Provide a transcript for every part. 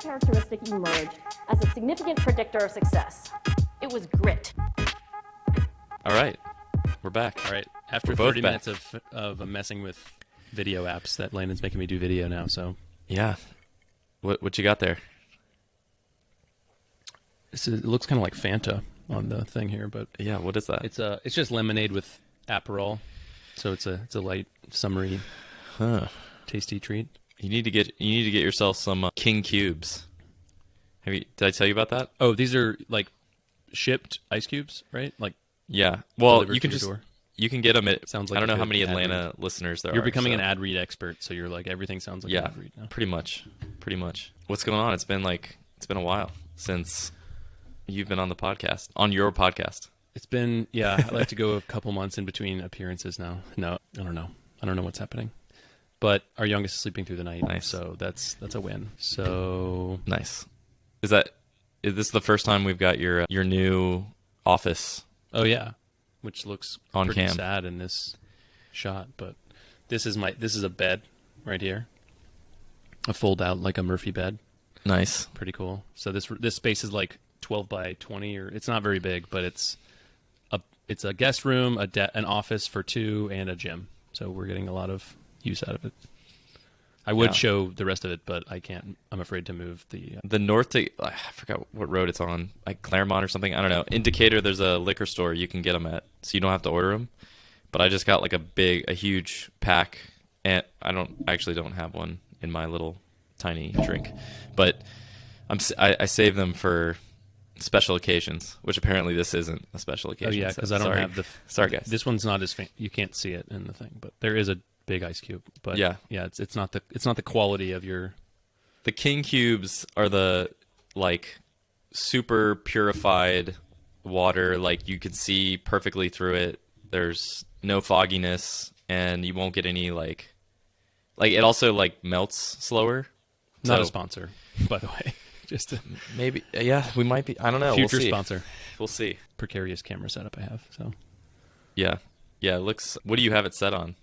characteristic emerge as a significant predictor of success. It was grit. All right, we're back. All right, after We're both 30 back. minutes of messing with video apps, that Landon's making me do video now. So Yeah. What you got there? it looks kind of like Fanta on the thing here, but Yeah, what is that? it's just lemonade with Aperol, so it's a light, summery, tasty treat. You need to get yourself some King Cubes. Did I tell you about that? Oh, these are like shipped ice cubes, right? Like Yeah. Well, delivered you can to your just door. you can get them at. Sounds like I don't a know how good many ad Atlanta listeners there are. You're becoming so- an ad read expert, so you're like everything sounds like an Yeah, ad read now. pretty much. What's going on? It's been a while since you've been on the podcast, on your podcast. It's been, I like to go a couple months in between appearances now. No, I don't know. I don't know what's happening. But our youngest is sleeping through the night, Nice. so that's a win. So Nice. Is this the first time we've got your new office? oh yeah, which looks On pretty cam. sad in this shot, but this is a bed right here. A fold out like a Murphy bed. Nice. Pretty cool. So this space is like 12 by 20, or it's not very big, but it's a guest room, an office for two, and a gym. So we're getting a lot of use out of it. I would Yeah. show the rest of it, but I can't. I'm afraid to move the. The north to, I forgot what road it's on, like Claremont or something. I don't know. In Decatur, there's a liquor store you can get them at, so you don't have to order them. But I just got like a huge pack, and I actually don't have one in my little tiny drink, but I save them for special occasions, which apparently this isn't a special Oh occasion. yeah, so because I don't sorry. have the. Sorry, guys. This one's not as you can't see it in the thing, but there is a big ice cube. But Yeah. it's not the quality of your. The King Cubes are the like super purified water, like you can see perfectly through it. There's no fogginess, and you won't get any like it also like melts slower. Not a So sponsor, by the way. Just a maybe, yeah, we might be. I don't know. future we'll see. sponsor. We'll see. Precarious camera setup I have. So Yeah, it looks. What do you have it set on?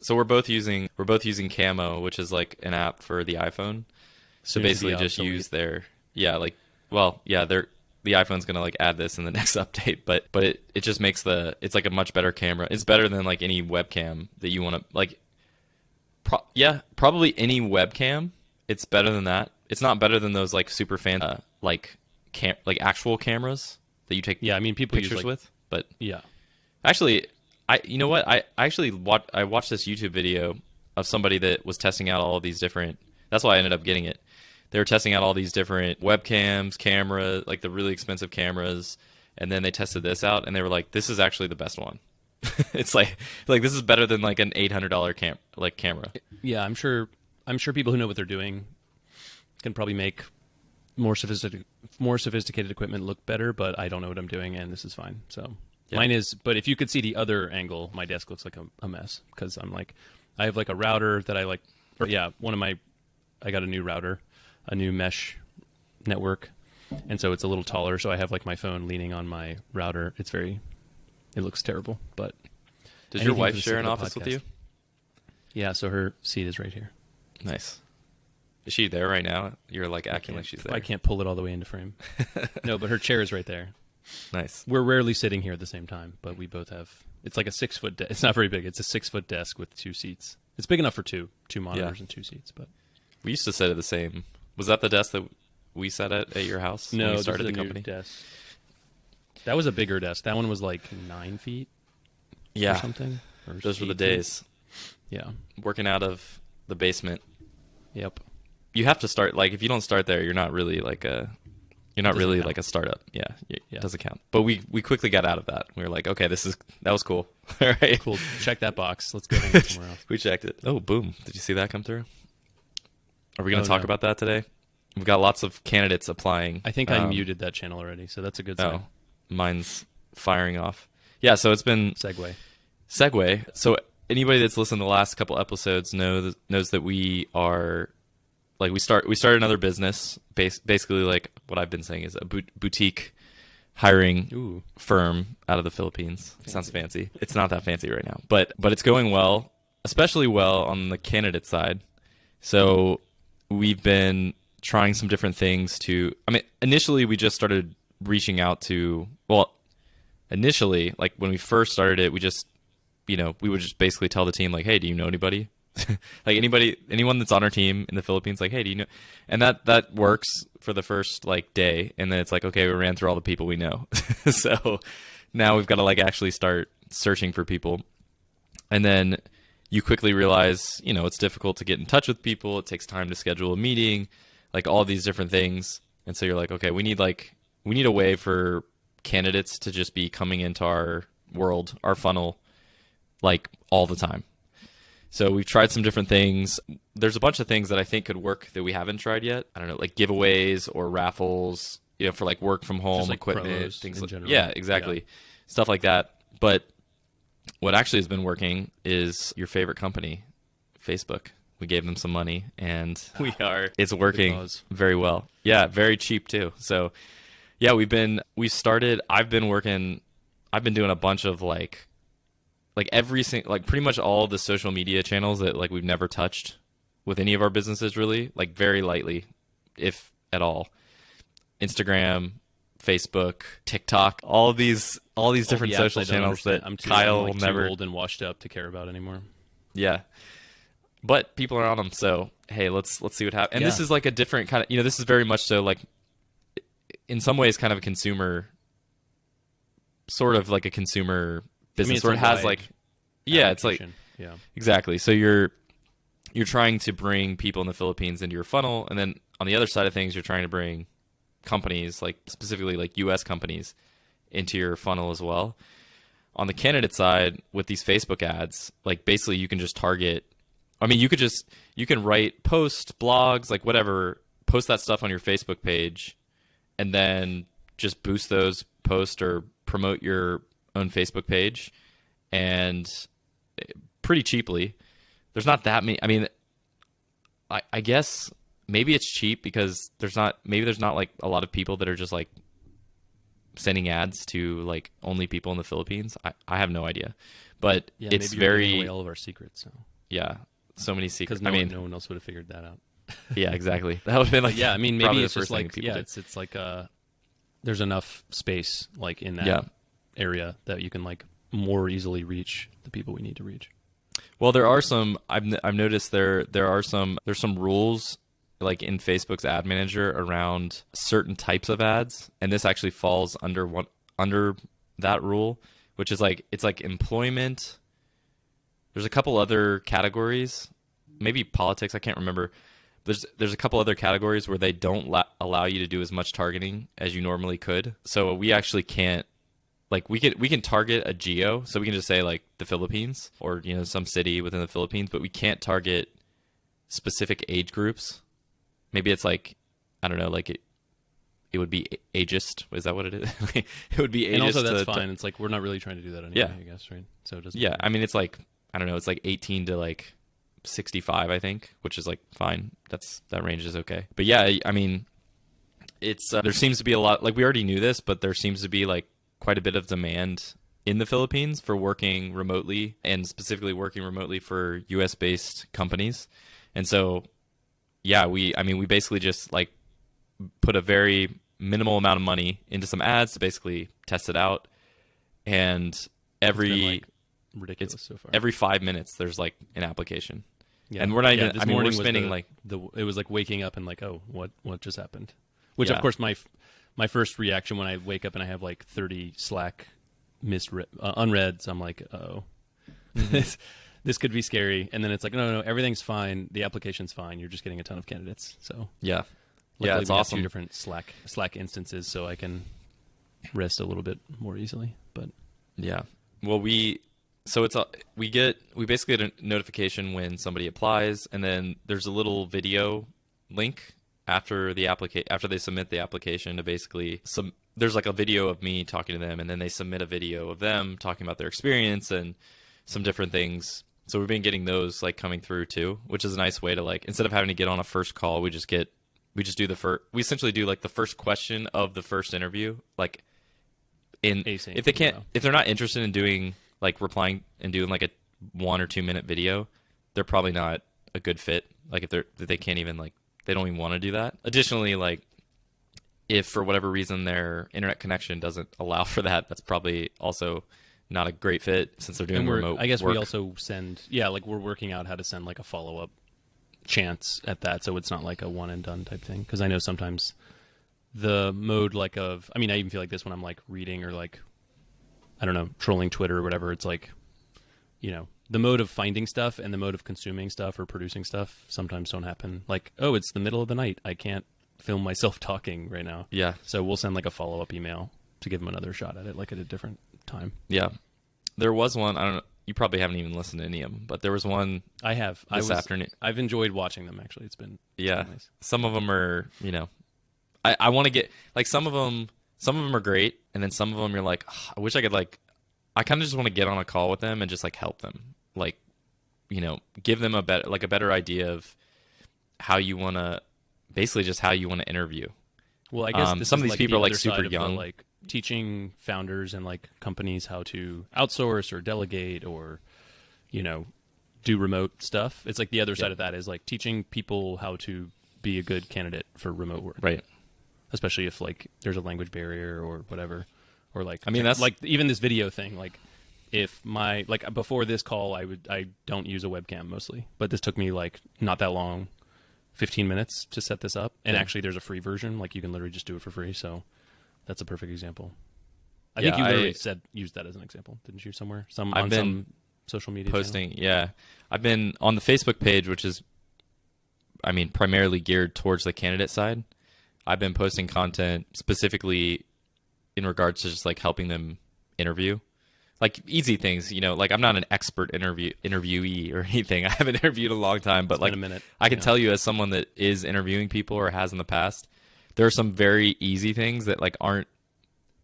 So we're both using Camo, which is like an app for the iPhone. So Soon to be basically, just obsolete. use their the iPhone's gonna like add this in the next update, but it just makes it's like a much better camera. It's better than like any webcam that you want to like. Probably any webcam. It's better than that. It's not better than those like super fan like actual cameras that you take yeah, I mean people pictures use like, with, but. Yeah. Actually, you know what? I actually watched this YouTube video of somebody that was testing out all of these different. That's why I ended up getting it. They were testing out all these different webcams, camera, like the really expensive cameras, and then they tested this out, and they were like, "This is actually the best one." It's like this is better than like an $800 camera. Yeah, I'm sure people who know what they're doing can probably make more sophisticated equipment look better, but I don't know what I'm doing, and this is fine. So Yeah. mine is. But if you could see the other angle, my desk looks like a mess because I have like a router that I like. Or yeah, I got a new router, a new mesh network, and so it's a little taller. So I have like my phone leaning on my router. It looks terrible, but. Does your anything wife for the share sake an of the office with podcast. you? Yeah, so her seat is right here. Nice. Is she there right now? You're like acting like she's there. I can't pull it all the way into frame. No, but her chair is right there. Nice. We're rarely sitting here at the same time, but we both have. It's like a 6-foot. It's not very big. It's a 6-foot desk with 2 seats. It's big enough for two monitors and 2 seats. But We used to sit at the same. Was that the desk that we sat at your house when no, we this started is a the new company? desk. That was a bigger desk. That one was like 9 feet. Yeah, or something. Or those were the 8 feet. days. Yeah. Working out of the basement. Yep. You have to start, like, if you don't start there, you're not really like a startup. Yeah, it Yeah. doesn't count. But we quickly got out of that. We were like, okay, that was cool. All right, Cool. Check that box. Let's go hang out somewhere else. We checked it. Oh, boom! Did you see that come through? Are we going Oh, to talk no. about that today? We've got lots of candidates applying. I think I muted that channel already, so that's a good sign. Oh, mine's firing off. Yeah, so it's been segue. So anybody that's listened to the last couple episodes knows that we are like we started another business, basically like what I've been saying is a boutique hiring firm out of the Philippines. Sounds fancy. It's not that fancy right now, but it's going well, especially well on the candidate side. So we've been trying some different things to, I mean, initially we just started reaching out to, well, initially, like when we first started it, we just, we would just basically tell the team like, hey, do you know anybody? Like anyone that's on our team in the Philippines, like, hey, do you know? And that works for the first like day. And then it's like, okay, we ran through all the people we know. So now we've got to like actually start searching for people. And then you quickly realize, it's difficult to get in touch with people. It takes time to schedule a meeting, like all these different things. And so you're like, okay, we need a way for candidates to just be coming into our world, our funnel, like all the time. So we've tried some different things. There's a bunch of things that I think could work that we haven't tried yet. I don't know, like giveaways or raffles, for like work from home like equipment, things like general. Yeah, exactly. Yeah. Stuff like that. But what actually has been working is your favorite company, Facebook. We gave them some money and it's working very well. Yeah, very cheap too. So yeah, I've been doing a bunch of like pretty much all the social media channels that like we've never touched with any of our businesses, really, like very lightly, if at all. Instagram, Facebook, TikTok, all these different social channels that Kyle will never. Too old and washed up to care about anymore. Yeah, but people are on them, so hey, let's see what happens. And this is like a different kind of, this is very much so like, in some ways, kind of a consumer, sort of like a consumer business, where it has like, it's like, exactly. So you're trying to bring people in the Philippines into your funnel, and then on the other side of things, you're trying to bring companies, like specifically like U.S. companies, into your funnel as well. On the candidate side, with these Facebook ads, like basically you can just target. I mean, you can write posts, blogs, like whatever, post that stuff on your Facebook page, and then just boost those posts or promote your own Facebook page, and pretty cheaply. There's not that many. I mean, I guess maybe it's cheap because there's not like a lot of people that are just like sending ads to like only people in the Philippines. I have no idea, but it's maybe you're giving away all of our secrets. So. Yeah, so many secrets. Because no one else would have figured that out. Yeah, exactly. That would have been like maybe it's just like people it's like there's enough space like in that area that you can like more easily reach the people we need to reach. Well, there are some. I've noticed there's some rules like in Facebook's ad manager around certain types of ads, and this actually falls under that rule, which is like it's like employment. There's a couple other categories, maybe politics. I can't remember. There's a couple other categories where they don't allow you to do as much targeting as you normally could. So we actually can't. Like we can target a geo, so we can just say like the Philippines or some city within the Philippines, but we can't target specific age groups. Maybe it's like, I don't know, like it would be ageist. Is that what it is? It would be ageist. And also that's fine. It's like we're not really trying to do that anyway, I guess, right? So it doesn't. Yeah, I mean it's like, I don't know, it's like 18 to like 65, I think, which is like fine. That range is okay. But yeah, I mean, it's there seems to be a lot. Like we already knew this, but there seems to be like quite a bit of demand in the Philippines for working remotely, and specifically working remotely for US based companies. And so yeah, we basically just like put a very minimal amount of money into some ads to basically test it out, and ridiculous so far. Every 5 minutes there's like an application. Yeah. And we're not even, this morning we're spending it was like waking up and like, oh, what just happened? Which of course my first reaction when I wake up and I have like 30 Slack unread, so I'm like, oh, this could be scary. And then it's like, no, everything's fine. The application's fine. You're just getting a ton of candidates. So yeah, it's awesome. 2 different Slack instances, so I can rest a little bit more easily. But yeah, well, we basically get a notification when somebody applies, and then there's a little video link after they submit the application to basically there's like a video of me talking to them, and then they submit a video of them talking about their experience and some different things. So we've been getting those like coming through too, which is a nice way to like, instead of having to get on a first call, we essentially do like the first question of the first interview, like if they're not interested in doing like replying and doing like a 1 or 2 minute video, they're probably not a good fit. Like if they can't even like they don't even want to do that. Additionally, like if for whatever reason their internet connection doesn't allow for that, that's probably also not a great fit since they're doing And remote I guess work. we also send, like we're working out how to send like a follow-up chance at that, so it's not like a one and done type thing. Because I know sometimes the mode I even feel like this when I'm like reading or like, I don't know, trolling Twitter or whatever, it's like, the mode of finding stuff and the mode of consuming stuff or producing stuff sometimes don't happen. Like, oh, it's the middle of the night. I can't film myself talking right now. Yeah. So we'll send like a follow-up email to give them another shot at it, like at a different time. Yeah. There was one, I don't know, you probably haven't even listened to any of them, but there was one I have. this afternoon. I've enjoyed watching them, actually. It's been nice. Some of them are, I want to get, like some of them are great, and then some of them you're like, I wish I could I kind of just want to get on a call with them and just like help them. Like, give them a better idea of how you want to, basically just how you want to interview. Well, I guess some of these like people the are like other super side of young. the, like teaching founders and like companies how to outsource or delegate or, do remote stuff. It's like the other side of that is like teaching people how to be a good candidate for remote work. Right. Especially if like there's a language barrier or whatever, or like, that's like even this video thing, like, if before this call, I don't use a webcam mostly, but this took me like not that long, 15 minutes to set this up. And actually there's a free version. Like you can literally just do it for free. So that's a perfect example. I think you literally used that as an example, didn't you? Somewhere, some social media posting. channel? Yeah. I've been on the Facebook page, which is, primarily geared towards the candidate side. I've been posting content specifically in regards to just like helping them interview. Like easy things, like I'm not an expert interviewee or anything. I haven't interviewed in a long time, but It's like been a minute. I can tell you as someone that is interviewing people or has in the past, there are some very easy things that like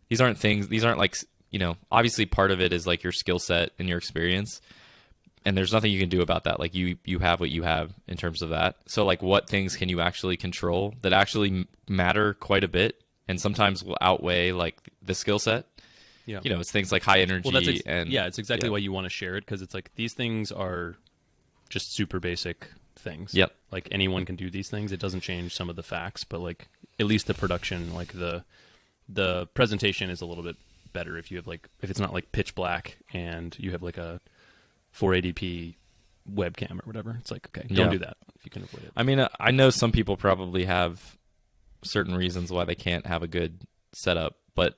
these aren't like, obviously part of it is like your skill set and your experience, and there's nothing you can do about that. Like you have what you have in terms of that. So like what things can you actually control that actually matter quite a bit and sometimes will outweigh like the skill set. Yeah. It's things like high energy it's exactly why you want to share it, because it's like these things are just super basic things. Yep. Like anyone can do these things. It doesn't change some of the facts, but like at least the production, like the presentation is a little bit better if you have like, if it's not like pitch black and you have like a 480p webcam or whatever. It's like, okay, don't do that if you can avoid it. I know some people probably have certain reasons why they can't have a good setup, but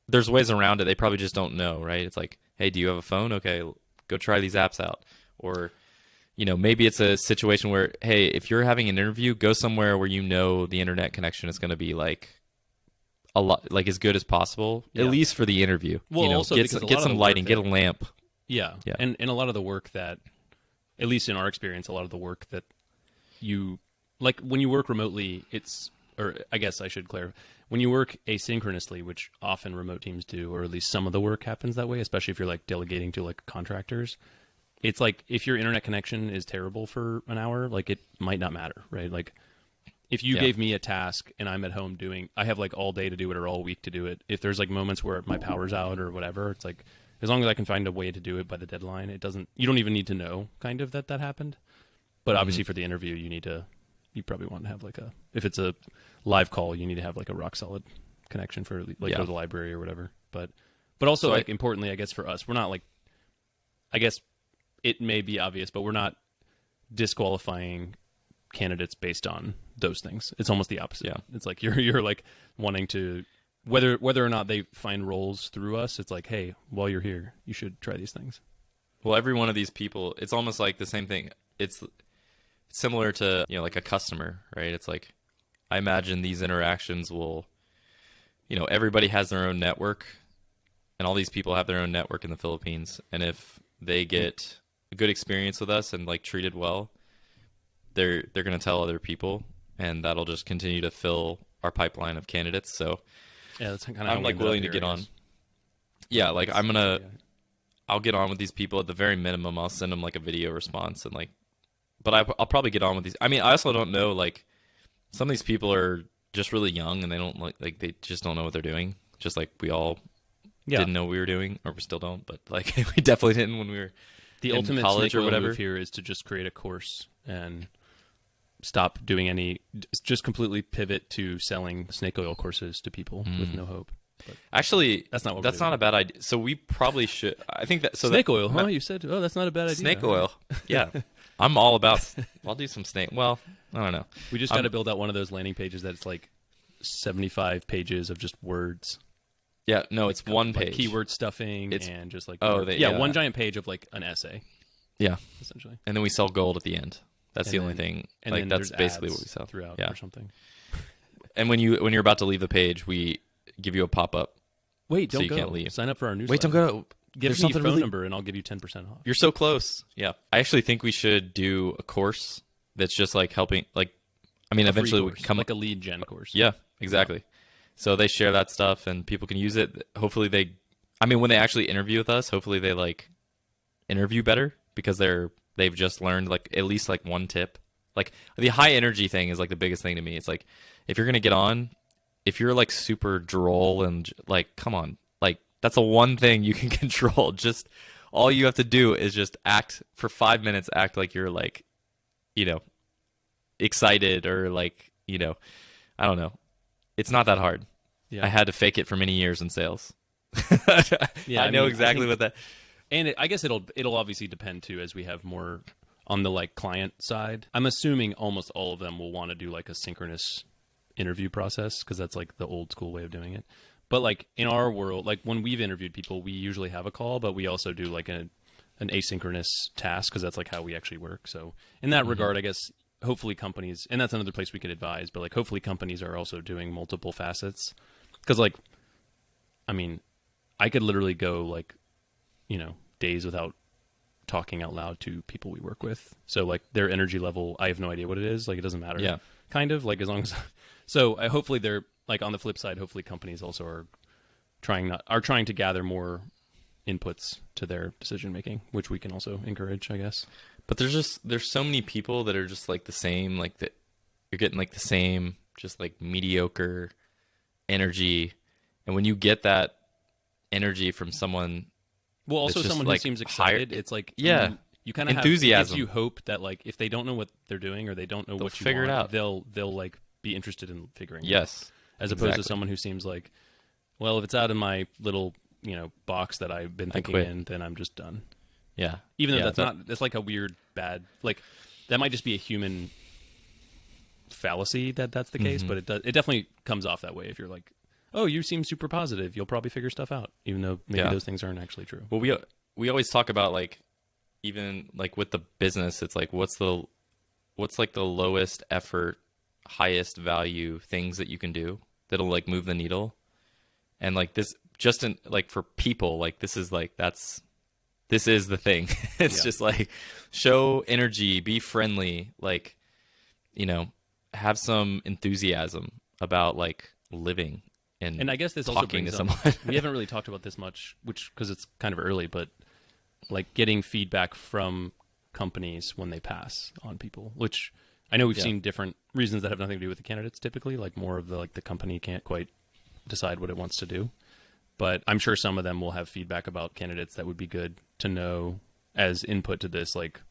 there's ways around it. They probably just don't know, right? It's like, hey, do you have a phone? Okay, go try these apps out. Or, maybe it's a situation where, hey, if you're having an interview, go somewhere where the internet connection is going to be like a lot, like as good as possible, at least for the interview. Well, also get because a get lot of some the lighting, work get a lamp. Yeah. And a lot of the work that, at least in our experience, a lot of the work that you, like when you work remotely, or I guess I should clarify, when you work asynchronously, which often remote teams do, or at least some of the work happens that way, especially if you're like delegating to like contractors, it's like if your internet connection is terrible for an hour, like it might not matter, right? Like if you gave me a task and I'm at home I have like all day to do it or all week to do it. If there's like moments where my power's out or whatever, it's like, as long as I can find a way to do it by the deadline, you don't even need to know kind of that happened. But obviously for the interview, you probably want to have like if it's a live call, you need to have like a rock solid connection for like go to the library or whatever. But also importantly, I guess for us, we're not like, I guess it may be obvious, but we're not disqualifying candidates based on those things. It's almost the opposite. Yeah. It's like you're like wanting to, whether or not they find roles through us, it's like, hey, while you're here, you should try these things. Well, every one of these people, it's almost like the same thing. It's similar to, like a customer, right? It's like, I imagine these interactions will, everybody has their own network, and all these people have their own network in the Philippines. And if they get a good experience with us and like treated well, they're going to tell other people, and that'll just continue to fill our pipeline of candidates. So yeah, that's kind of I'm like willing to get on. Yeah, like I'll get on with these people at the very minimum. I'll send them like a video response and like, but I'll probably get on with these. I also don't know, like some of these people are just really young and they don't like they just don't know what they're doing. Just like we all didn't know we were doing, or we still don't, but like we definitely didn't when we were the in ultimate college snake or oil whatever. move here is to just create a course and stop doing any, just completely pivot to selling snake oil courses to people with no hope. But Actually, that's not what that's not a bad idea. So we probably should. I think that snake oil, huh? You said, oh, that's not a bad idea. Snake oil. Yeah, I'm all about. I'll do some snake. Well, I don't know. We just got to build out one of those landing pages that's like 75 pages of just words. Yeah, no, it's one Like page. keyword stuffing and just like yeah, one giant page of like an essay. Yeah, essentially. And then we sell gold at the end. That's And the then- only thing. And Like then that's there's basically ads what we sell throughout Yeah. or something. And when you're about to leave the page, we give you a pop up. Wait, So don't you go. can't leave. Sign up for our newsletter. Wait, don't go. Give There's me something your phone really- number and I'll give you 10% off. You're so close. Yeah, I actually think we should do a course that's just like helping. Like, I mean, A free eventually we course, can come. like a lead gen course. Yeah, exactly. So they share that stuff and people can use it. Hopefully when they actually interview with us, hopefully they like interview better because they've just learned like at least like one tip. Like the high energy thing is like the biggest thing to me. It's like if you're going to get on, if you're like super droll and like, come on, like that's the one thing you can control. Just all you have to do is just act for 5 minutes, act like you're like, excited or like, I don't know. It's not that hard. Yeah. I had to fake it for many years in sales. Yeah, I know mean, exactly I think- what that. And I guess it'll obviously depend too as we have more on the like client side. I'm assuming almost all of them will want to do like a synchronous interview process because that's like the old school way of doing it. But like in our world, like when we've interviewed people, we usually have a call, but we also do like an asynchronous task because that's like how we actually work. So in that regard, I guess hopefully companies, and that's another place we could advise, but like hopefully companies are also doing multiple facets because like, I mean, I could literally go like, days without talking out loud to people we work with. So like their energy level, I have no idea what it is. Like it doesn't matter. Yeah. Kind of like as long as, so hopefully they're like on the flip side, hopefully companies also are trying to gather more inputs to their decision making, which we can also encourage, I guess. But there's so many people that are just like the same, like that you're getting like the same, just like mediocre energy. And when you get that energy from someone, Well, also it's just, someone like, who seems excited. higher- It's like Yeah. you kind of have, Enthusiasm. it gives you hope that like if they don't know what they're doing or they don't know They'll what you figure it want, out. they'll like be interested in figuring it out. yes, As opposed to exactly. someone who seems like, well, if it's out of my little box that I've been thinking quit. in, then I'm just done. Yeah. Even though Yeah, that's like a weird bad, like that might just be a human fallacy that's the case, but it definitely comes off that way. If you're like, oh, you seem super positive, you'll probably figure stuff out, even though maybe Yeah. those things aren't actually true. Well, we always talk about like even like with the business, it's like what's like the lowest effort, highest value things that you can do that'll like move the needle, and like this just in like for people like this is the thing. It's Yeah. just like show energy, be friendly, like have some enthusiasm about like living And I guess this also talking brings to up, someone. we haven't really talked about this much, which because it's kind of early, but like getting feedback from companies when they pass on people, which I know we've Yeah. seen different reasons that have nothing to do with the candidates typically, like more of the company can't quite decide what it wants to do. But I'm sure some of them will have feedback about candidates that would be good to know as input to this, like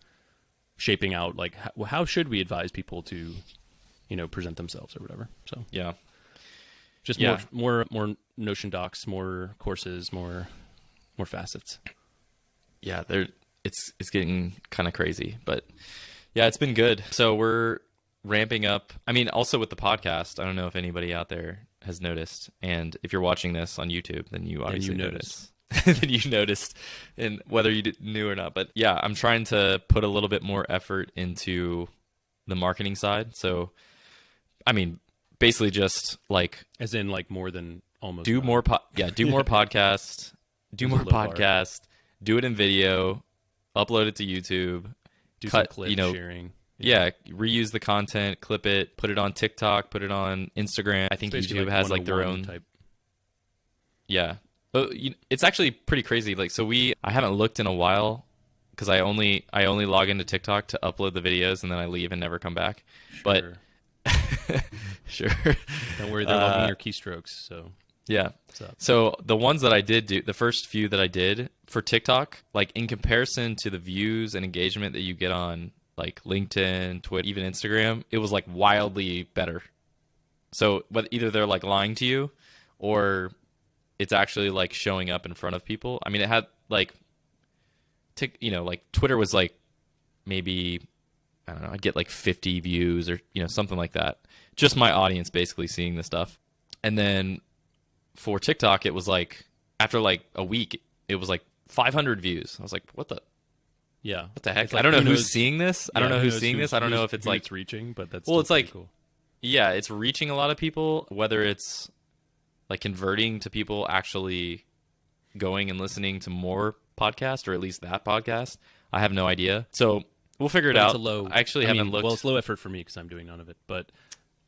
shaping out like how should we advise people to, present themselves or whatever. So Yeah. just Yeah. more Notion docs, more courses, more facets. Yeah, it's getting kind of crazy, but yeah, it's been good. So we're ramping up. I mean, also with the podcast, I don't know if anybody out there has noticed, and if you're watching this on YouTube, then you obviously noticed. Then you noticed, and whether you knew or not. But yeah, I'm trying to put a little bit more effort into the marketing side. So, I mean, basically just like As in like more than almost do none. more do more podcasts, do There's a more low bar. podcast, do it in video, upload it to YouTube, do cut, some clip sharing. yeah, reuse the content, clip it, put it on TikTok, put it on Instagram. I think Basically YouTube has like their 101 own type. Yeah. But it's actually pretty crazy. Like, so I haven't looked in a while because I only log into TikTok to upload the videos and then I leave and never come back. But Sure. sure. Don't worry, they're logging your keystrokes. So Yeah. what's up? So the ones that I did do, the first few that I did for TikTok, like in comparison to the views and engagement that you get on like LinkedIn, Twitter, even Instagram, it was like wildly better. So, but either they're like lying to you, or it's actually like showing up in front of people. I mean, it had like, like Twitter was like maybe, I don't know, I'd get like 50 views or something like that. Just my audience basically seeing the stuff. And then for TikTok, it was like after like a week, it was like 500 views. I was like, what the heck? It's like, I don't know who who's knows- seeing this. I yeah, don't know who who's knows seeing this. I don't know if it's who like it's reaching, but that's well, it's pretty like cool. yeah, it's reaching a lot of people. Whether it's like converting to people actually going and listening to more podcasts, or at least that podcast, I have no idea. So we'll figure it But out. it's a low. I actually haven't looked. Well, it's low effort for me because I'm doing none of it. But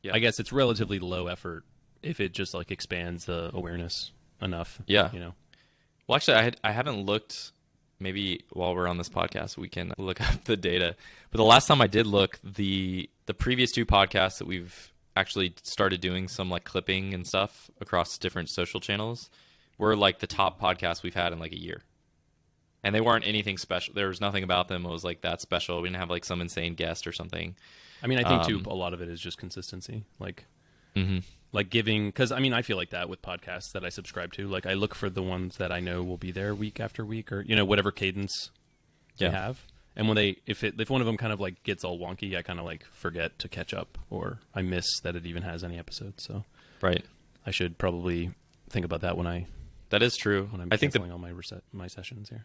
Yeah. I guess it's relatively low effort if it just like expands the awareness enough. Yeah. Well, actually, I haven't looked. Maybe while we're on this podcast, we can look up the data. But the last time I did look, the previous 2 podcasts that we've actually started doing some like clipping and stuff across different social channels were like the top podcasts we've had in like a year. And they weren't anything special. There was nothing about them that was like that special. We didn't have like some insane guest or something. I mean, I think too, a lot of it is just consistency. Like, Mm-hmm. like giving, because I mean, I feel like that with podcasts that I subscribe to. Like, I look for the ones that I know will be there week after week, or whatever cadence they have. And when if one of them kind of like gets all wonky, I kind of like forget to catch up, or I miss that it even has any episodes. So Right. I should probably think about that when That is true. I'm I think canceling all my sessions here.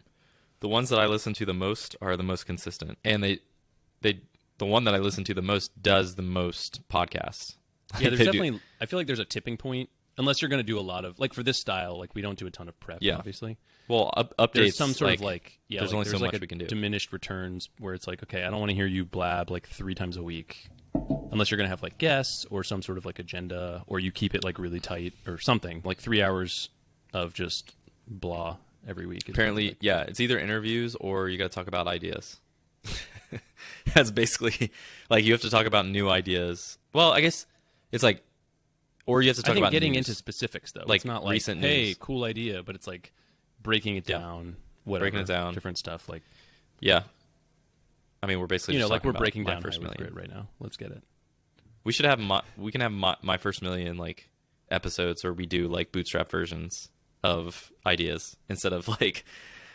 the ones that I listen to the most are the most consistent, and the one that I listen to the most does the most podcasts. Yeah, there's They do. definitely. I feel like there's a tipping point, unless you're going to do a lot of like for this style. Like we don't do a ton of prep, Yeah. obviously. Well, updates. There's some sort of like there's like, only so like much a we can do. diminished returns where it's like, okay, I don't want to hear you blab like 3 times a week, unless you're going to have like guests or some sort of like agenda, or you keep it like really tight or something. Like 3 hours of just blah every week. Apparently, yeah, it's either interviews or you got to talk about ideas. That's basically like you have to talk about new ideas. Well, I guess it's like, or you have to I talk think about getting news. into specifics though. Like It's not like, recent hey, news. cool idea, but it's like breaking it Yeah. down, whatever, Breaking it down. different stuff. Like Yeah, I mean, we're basically just like talking we're about breaking my down first Highway million. Grid right now. Let's get it. We should have we can have my first million like episodes where we do like bootstrap versions of ideas instead of like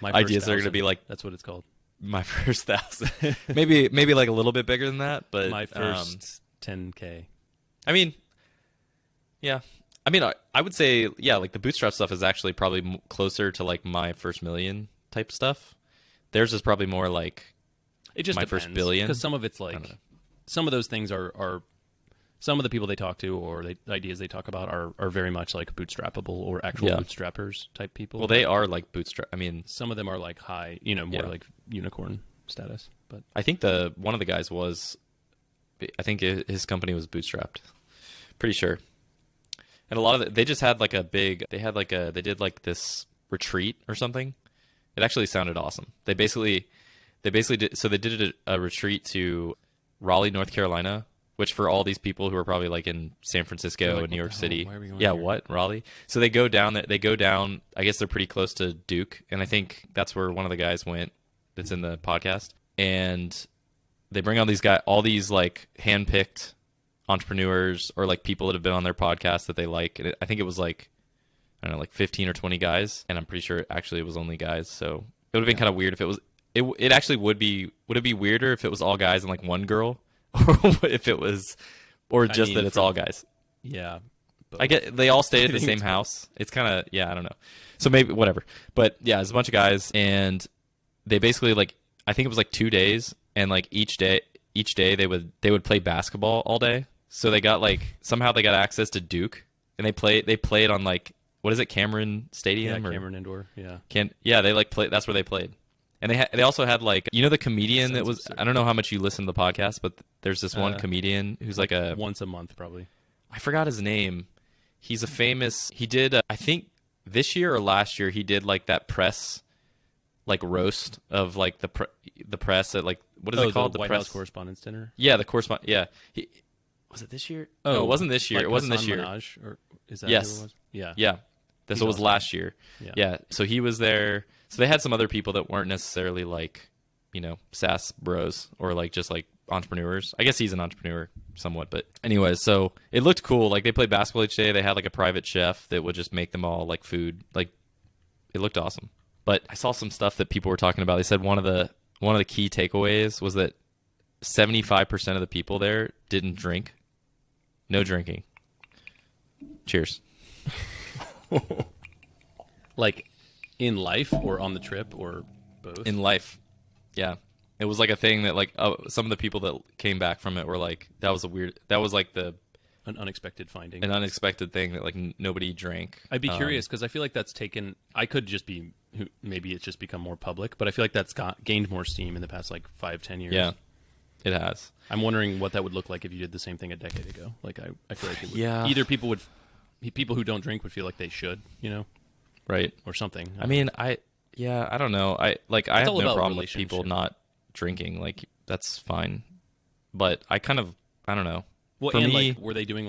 My ideas first that are going to 1,000. be like That's what it's called. my first 1,000. maybe like a little bit bigger than that, but My first 10K. I mean, yeah. I mean, I would say, yeah, like the bootstrap stuff is actually probably closer to like my first million type stuff. Theirs is probably more like It just my depends, first billion. because some of it's I don't like know. some of those things are some of the people they talk to or the ideas they talk about are very much like bootstrappable or actual Yeah. bootstrappers type people. Well, they are like bootstrap. I mean, some of them are like high, more Yeah. like unicorn status. But I think one of the guys was, I think his company was bootstrapped. Pretty sure. And a lot of they just had like they did like this retreat or something. It actually sounded awesome. They basically did, so they did a retreat to Raleigh, North Carolina, which for all these people who are probably like in San Francisco like, and New what York the hell? City. Why are we going Yeah, here? what? Raleigh. So they go down there, I guess they're pretty close to Duke, and I think that's where one of the guys went that's in the podcast. And they bring all these like handpicked entrepreneurs or like people that have been on their podcast that they like. And I think it was like, I don't know, like 15 or 20 guys, and I'm pretty sure actually it was only guys. So it would have been kind of weird if it was. It actually would be. Would it be weirder if it was all guys and like one girl, or if it was, or just mean, that it's all guys? yeah, but I get they all stayed at I the think same it's- house. It's kind of, yeah, I don't know. So maybe whatever. But yeah, it's a bunch of guys, and they basically like, I think it was like 2 days, and like each day they would play basketball all day. So they got like somehow they got access to Duke, and they played on like, what is it, Cameron Stadium? yeah, or Cameron Indoor, yeah. they like play. That's where they played. And they also had like, the comedian that Sounds was, absurd. I don't know how much you listen to the podcast, but there's this one comedian who's like a, Once a month probably. I forgot his name. He did, I think this year or last year, he did like that press, like roast of like the press at like, what is it called? The White press House Correspondents' Dinner. Yeah, the correspondent. Yeah. Was it this year? No, it wasn't this year. Like It wasn't this Hassan year. Minaj, or is that Yes. who it was? Yeah. Yeah. This He's was awesome. last year. Yeah. Yeah. So he was there. So they had some other people that weren't necessarily like SaaS bros or like just like entrepreneurs. I guess he's an entrepreneur somewhat, but anyways, so it looked cool. Like they played basketball each day. They had like a private chef that would just make them all like food. Like it looked awesome. But I saw some stuff that people were talking about. They said one of the key takeaways was that 75% of the people there didn't drink. No drinking. Cheers. Like in life or on the trip or both? In life. Yeah. It was like a thing that like some of the people that came back from it were like, that was like An unexpected finding. an unexpected thing that like nobody drank. I'd be curious because I feel like that's taken. I could just be. Maybe it's just become more public, but I feel like that's gained more steam in the past like 5-10 years. Yeah, it has. I'm wondering what that would look like if you did the same thing a decade ago. Like I feel like it would, Yeah. either people who don't drink would feel like they should, Right. or something. I mean, I don't know. I have all no about problem with people relationship. not drinking. Like that's fine. But I don't know. Well, For and me, like, were they doing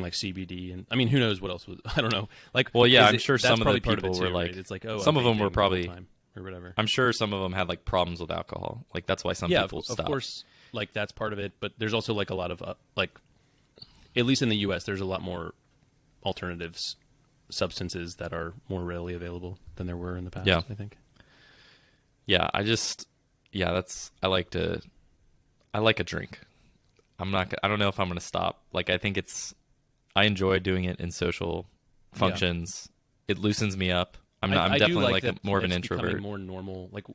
like CBD and I mean, who knows what else was? I don't know. Like, well, yeah, is I'm it- sure that's some of the probably part people it were too, like, right? It's like, oh, some I'm of them were vaping all the probably, time or whatever. I'm sure some of them had like problems with alcohol. Like that's why some Yeah, people of stopped. course, like that's part of it. But there's also like a lot of like, at least in the U.S., there's a lot more alternatives, substances that are more readily available than there were in the past. Yeah. I think. Yeah, I like a drink. I don't know if I'm going to stop. Like, I enjoy doing it in social functions. It loosens me up. I'm I do definitely like that more of an it's becoming introvert. more normal. Like,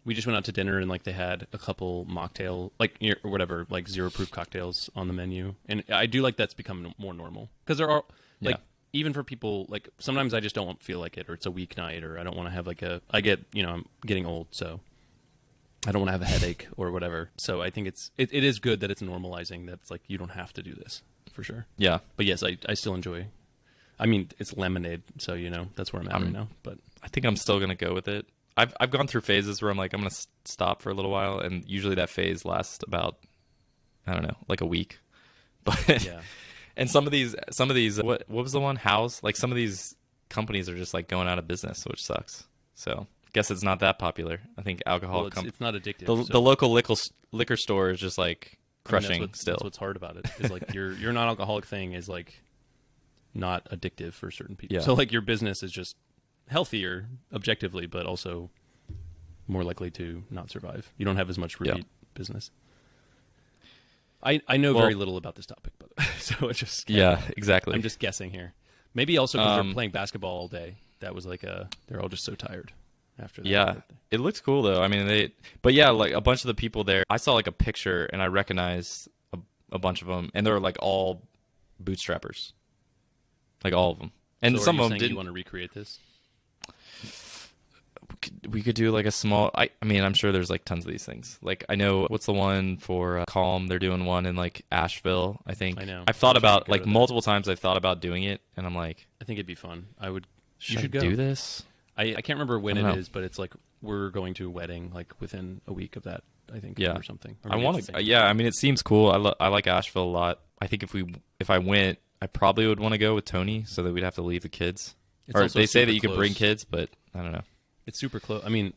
we just went out to dinner and like they had a couple mocktail, like or whatever, like 0 proof cocktails on the menu, and I do like that's becoming more normal because there are like. Yeah. Even for people, like, sometimes I just don't feel like it, or it's a weeknight, or I don't want to have, like, I'm getting old, so I don't want to have a headache or whatever. So I think it is good that it's normalizing that it's like, you don't have to do this, for sure. Yeah. But yes, I still enjoy, I mean, it's lemonade, so, that's where I'm at right now. But I think I'm still going to go with it. I've gone through phases where I'm like, I'm going to stop for a little while, and usually that phase lasts about, I don't know, like a week. But yeah. and some of these, what was the one? House? Like some of these companies are just like going out of business, which sucks. So I guess it's not that popular. I think alcohol. Well, it's not addictive. The local liquor store is just like crushing still. That's what's hard about it. Is like your non-alcoholic thing is like not addictive for certain people. Yeah. So like your business is just healthier objectively, but also more likely to not survive. You don't have as much repeat business. I know very little about this topic, but so it's just exactly. I'm just guessing here. Maybe also because they're playing basketball all day. That was like they're all just so tired after that. Yeah, it looks cool though. I mean, but yeah, like a bunch of the people there. I saw like a picture and I recognized a bunch of them, and they were like all bootstrappers, like all of them. And so some are you of them saying didn't. You want to recreate this? We could do like a small. I mean, I'm sure there's like tons of these things. Like I know what's the one for Calm? They're doing one in like Asheville, I think. I know. I've thought I'm trying about to go like to that. multiple times. I've thought about doing it, and I'm like, I think it'd be fun. You should should I go. do this? I can't remember when I it don't know. is, but it's like we're going to a wedding like within a week of that, I think, Yeah. or something. Or I maybe want it's the to. same. Yeah, I mean, it seems cool. I like Asheville a lot. I think if I went, I probably would want to go with Tony, so that we'd have to leave the kids. It's Or also they say super that you can bring close. kids, but I don't know. It's super close. I mean,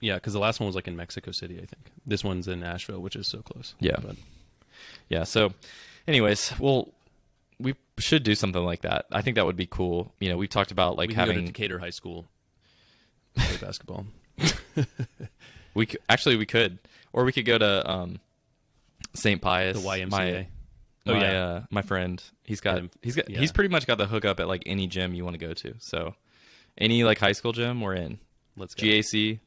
yeah, because the last one was like in Mexico City, I think. This one's in Nashville, which is so close. Yeah. But Yeah. So, anyways, we should do something like that. I think that would be cool. We talked about like we can go to having. Decatur High School play basketball. We could, or we could go to St. Pius. The YMCA. My friend, he's pretty much got the hookup at like any gym you want to go to. So, any like high school gym, we're in. Let's go. GAC,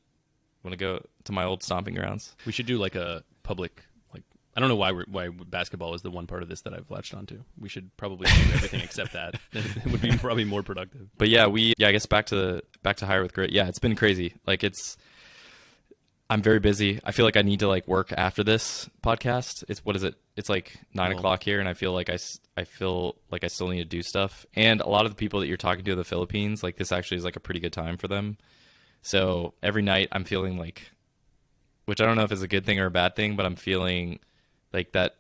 want to go to my old stomping grounds. We should do like a public, like, I don't know why basketball is the one part of this that I've latched onto. We should probably do everything except that. It would be probably more productive. But yeah, I guess back to Hire with Grit. Yeah, it's been crazy. Like I'm very busy. I feel like I need to like work after this podcast. What is it? It's like 9 o'clock here, and I feel like I still need to do stuff. And a lot of the people that you're talking to in the Philippines, like this actually is like a pretty good time for them. So every night I'm feeling like, which I don't know if it's a good thing or a bad thing, but I'm feeling like that.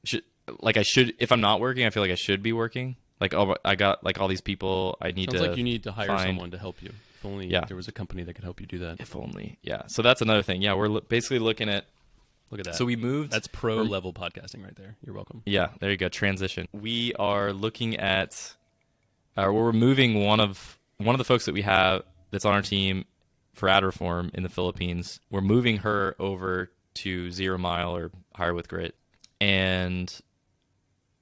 If I'm not working, I feel like I should be working. Like, oh, I got like all these people I need Sounds to. like you need to hire find. someone to help you If only Yeah. there was a company that could help you do that. If only. Yeah. So that's another thing. Yeah, we're basically looking at. Look at that. So we moved. That's pro level podcasting right there. You're welcome. Yeah, there you go. Transition. We are looking at. We're removing one of the folks that we have that's on our team for ad reform in the Philippines. We're moving her over to 0 Mile or Hire with Grit, and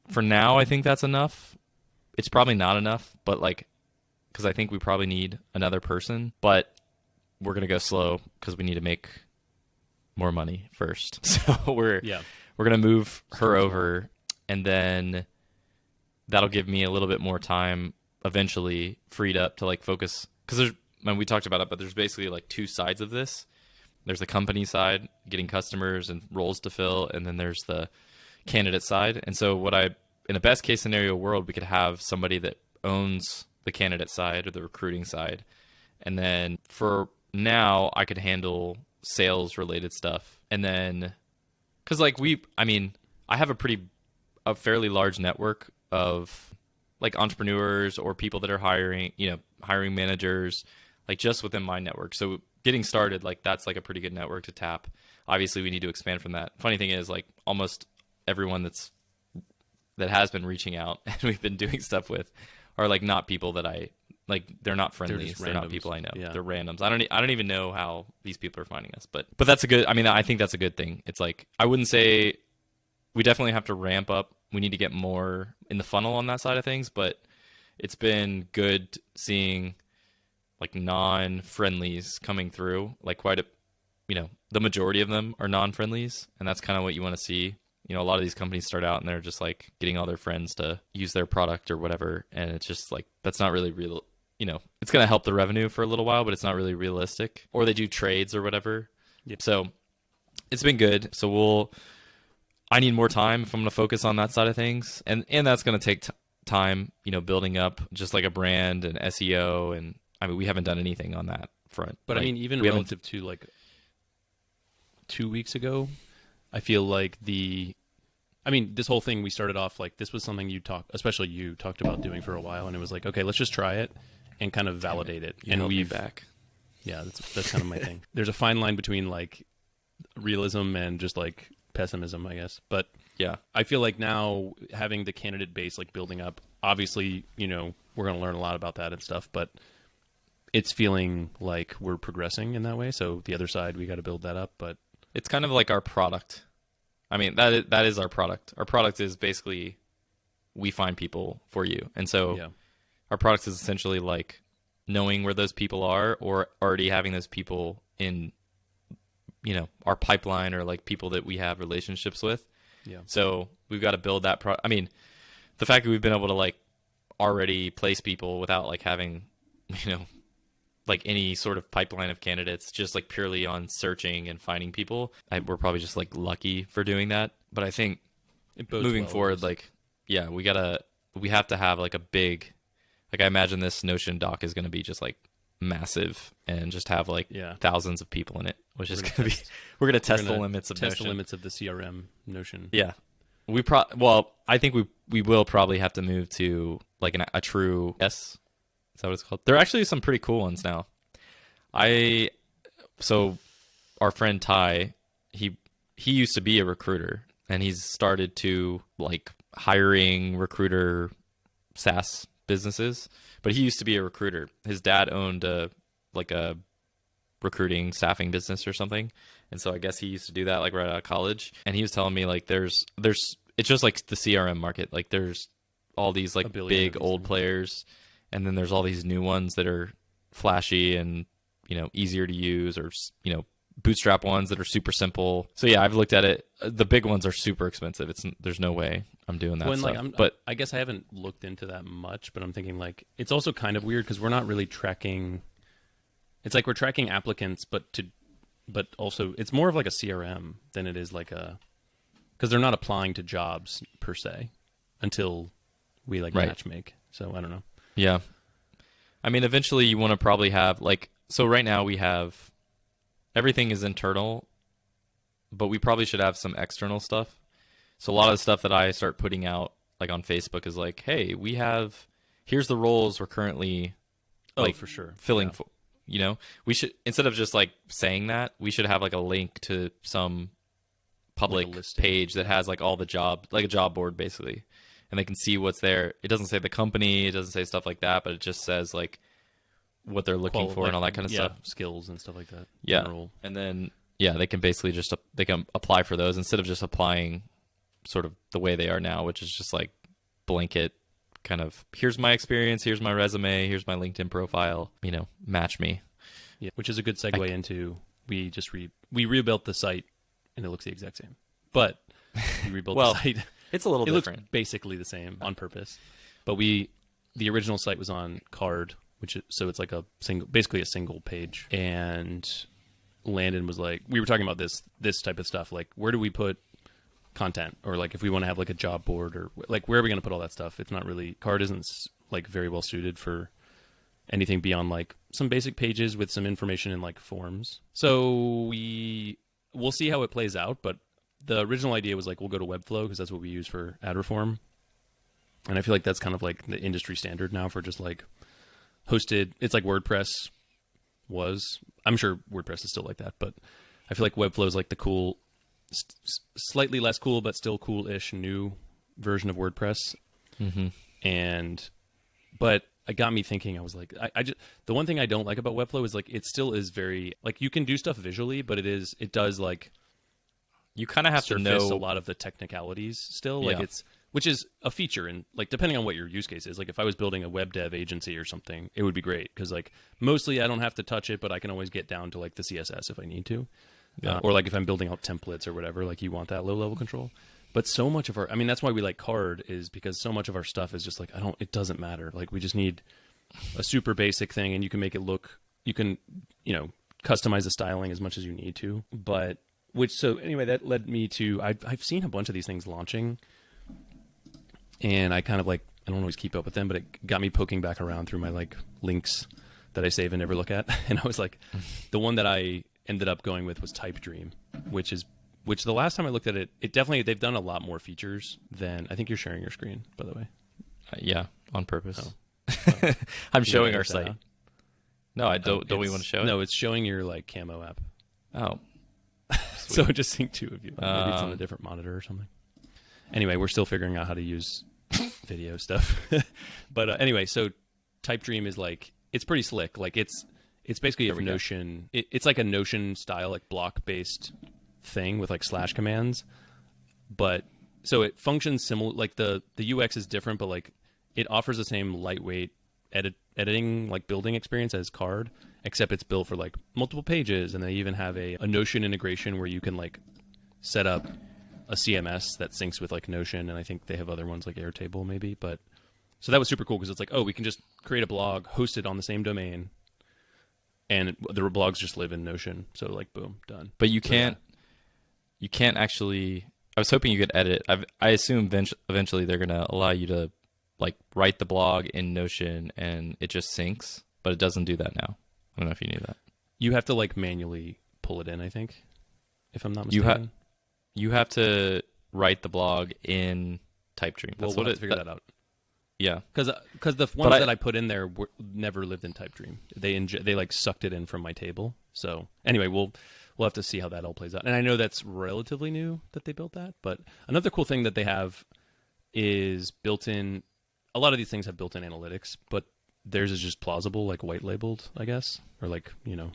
for now, I think that's enough. It's probably not enough, but like, because I think we probably need another person, but we're gonna go slow because we need to make more money first. So we're gonna move her over, and then that'll give me a little bit more time eventually freed up to like focus, because there's, when we talked about it, but there's basically like two sides of this. There's the company side, getting customers and roles to fill, and then there's the candidate side. And so in a best case scenario world, we could have somebody that owns the candidate side or the recruiting side, and then for now I could handle sales related stuff. And then because like I have a fairly large network of like entrepreneurs or people that are hiring managers, like just within my network. So getting started, like that's like a pretty good network to tap. Obviously we need to expand from that. Funny thing is, like almost everyone that has been reaching out and we've been doing stuff with are like not people that I like. They're not friendlies. They're not people I know. Yeah. They're randoms. I don't even know how these people are finding us, but that's a good, I think that's a good thing. It's like, I wouldn't say we definitely have to ramp up. We need to get more in the funnel on that side of things, but it's been good seeing like non-friendlies coming through, like the majority of them are non-friendlies, and that's kind of what you want to see. A lot of these companies start out and they're just like getting all their friends to use their product or whatever, and it's just like, that's not really real. It's going to help the revenue for a little while, but it's not really realistic. Or they do trades or whatever. Yep. So it's been good. So I need more time if I'm going to focus on that side of things, and that's going to take time, building up just like a brand and SEO, and we haven't done anything on that front. But like, even relative to like 2 weeks ago, I feel like this whole thing, we started off like, this was something you talked about doing for a while, and it was like, okay, let's just try it and kind of validate it. And we've back. Yeah, that's kind of my thing. There's a fine line between like realism and just like pessimism, I guess. But yeah, I feel like now having the candidate base like building up, obviously, we're going to learn a lot about that and stuff, but it's feeling like we're progressing in that way. So the other side, we got to build that up, but it's kind of like our product. That is our product. Our product is basically, we find people for you. And so our product is essentially like knowing where those people are, or already having those people in, our pipeline, or like people that we have relationships with. Yeah. So we've got to build that the fact that we've been able to like already place people without like having, like any sort of pipeline of candidates, just like purely on searching and finding people. We're probably just like lucky for doing that. But I think moving forward, like, yeah, we have to have like a big, like I imagine this Notion doc is going to be just like massive and just have like thousands of people in it, which is going to be, we're going to test the limits of Notion. Test the limits of the CRM Notion. Yeah. I think we will probably have to move to like a true S. Is that what it's called? There are actually some pretty cool ones now. So our friend Ty, he used to be a recruiter, and he's started to like hiring recruiter SaaS businesses, but he used to be a recruiter. His dad owned a recruiting staffing business or something. And so I guess he used to do that like right out of college. And he was telling me like there's it's just like the CRM market. Like there's all these like big old players, and then there's all these new ones that are flashy and, easier to use, or, bootstrap ones that are super simple. So yeah, I've looked at it. The big ones are super expensive. There's no way I'm doing that stuff. But I guess I haven't looked into that much, but I'm thinking like, it's also kind of weird because we're not really tracking. It's like we're tracking applicants, but also it's more of like a CRM than it is like because they're not applying to jobs per se until we like match make. So I don't know. Yeah. Eventually you want to probably have so right now we have everything is internal, but we probably should have some external stuff. So a lot of the stuff that I start putting out like on Facebook is like, hey, here's the roles we're currently for sure filling You know, we should, instead of just like saying that, we should have like a link to some public Like a listing. page that has like all the job, like a job board basically, and they can see what's there. It doesn't say the company, it doesn't say stuff like that, but it just says like what they're looking for and all that kind of stuff. Skills and stuff like that. Yeah, General. and then they can basically just they can apply for those instead of just applying sort of the way they are now, which is just like blanket kind of, here's my experience, here's my resume, here's my LinkedIn profile, you know, match me. Yeah, which is a good segue into, we just we rebuilt the site and it looks the exact same, but we rebuilt Well, the site. It's a little It different. looks basically the same on purpose, but the original site was on Card, so it's like basically a single page. And Landon was like, we were talking about this type of stuff, like where do we put content, or like if we want to have like a job board, or like where are we going to put all that stuff? It's not really, Card isn't like very well suited for anything beyond like some basic pages with some information in like forms. So we'll see how it plays out, but the original idea was like, we'll go to Webflow because that's what we use for ad reform. And I feel like that's kind of like the industry standard now for just like hosted. It's like WordPress was. I'm sure WordPress is still like that, but I feel like Webflow is like the cool, slightly less cool, but still cool-ish new version of WordPress. But it got me thinking. I was like, I just, the one thing I don't like about Webflow is like, it still is very, like, you can do stuff visually, but it does like, You kind of have to know a lot of the technicalities still. Like Yeah. which is a feature, and like depending on what your use case is. Like if I was building a web dev agency or something, it would be great because like mostly I don't have to touch it, but I can always get down to like the CSS if I need to. Yeah. Or like if I'm building out templates or whatever, like you want that low level control. But so much of I mean, that's why we like Card, is because so much of our stuff is just like, it doesn't matter. Like we just need a super basic thing, and you can make it look, you can, you know, customize the styling as much as you need to. But so anyway, that led me to, I've seen a bunch of these things launching, and I kind of like, I don't always keep up with them, but it got me poking back around through my like links that I save and never look at. And I was like, the one that I ended up going with was Typedream, which the last time I looked at it, they've done a lot more features than, I think you're sharing your screen, by the way. Yeah, on purpose. Oh. I'm showing Yeah, our it's, site. No, I don't. Don't we it's- want to show it? No, it's showing your like camo app. Oh, So it just synced two of you. Maybe it's on a different monitor or something. Anyway, we're still figuring out how to use video stuff. But anyway, so Typedream is like, it's pretty slick. Like it's basically a Notion. It's like a Notion style, like block based thing with like slash commands. But so it functions similar. Like the UX is different, but like it offers the same lightweight editing, like building experience as Card, except it's built for like multiple pages, and they even have a Notion integration where you can like set up a CMS that syncs with like Notion, and I think they have other ones like Airtable maybe. But so that was super cool because it's like, oh, we can just create a blog, host it on the same domain, and the blogs just live in Notion. So like, boom, done. but you So, can't. You can't actually. I was hoping you could edit. I assume eventually they're gonna allow you to like write the blog in Notion and it just syncs, but it doesn't do that now. I don't know if you knew that. You have to like manually pull it in, I think, if I'm not mistaken. You have to write the blog in Typedream. We'll have to figure that out. Yeah, Because the ones that I put in there never lived in Typedream. They like sucked it in from my table. So anyway, we'll have to see how that all plays out. And I know that's relatively new that they built that. But another cool thing that they have is built-in. A lot of these things have built-in analytics, but theirs is just plausible, like white labeled, I guess, or like, you know,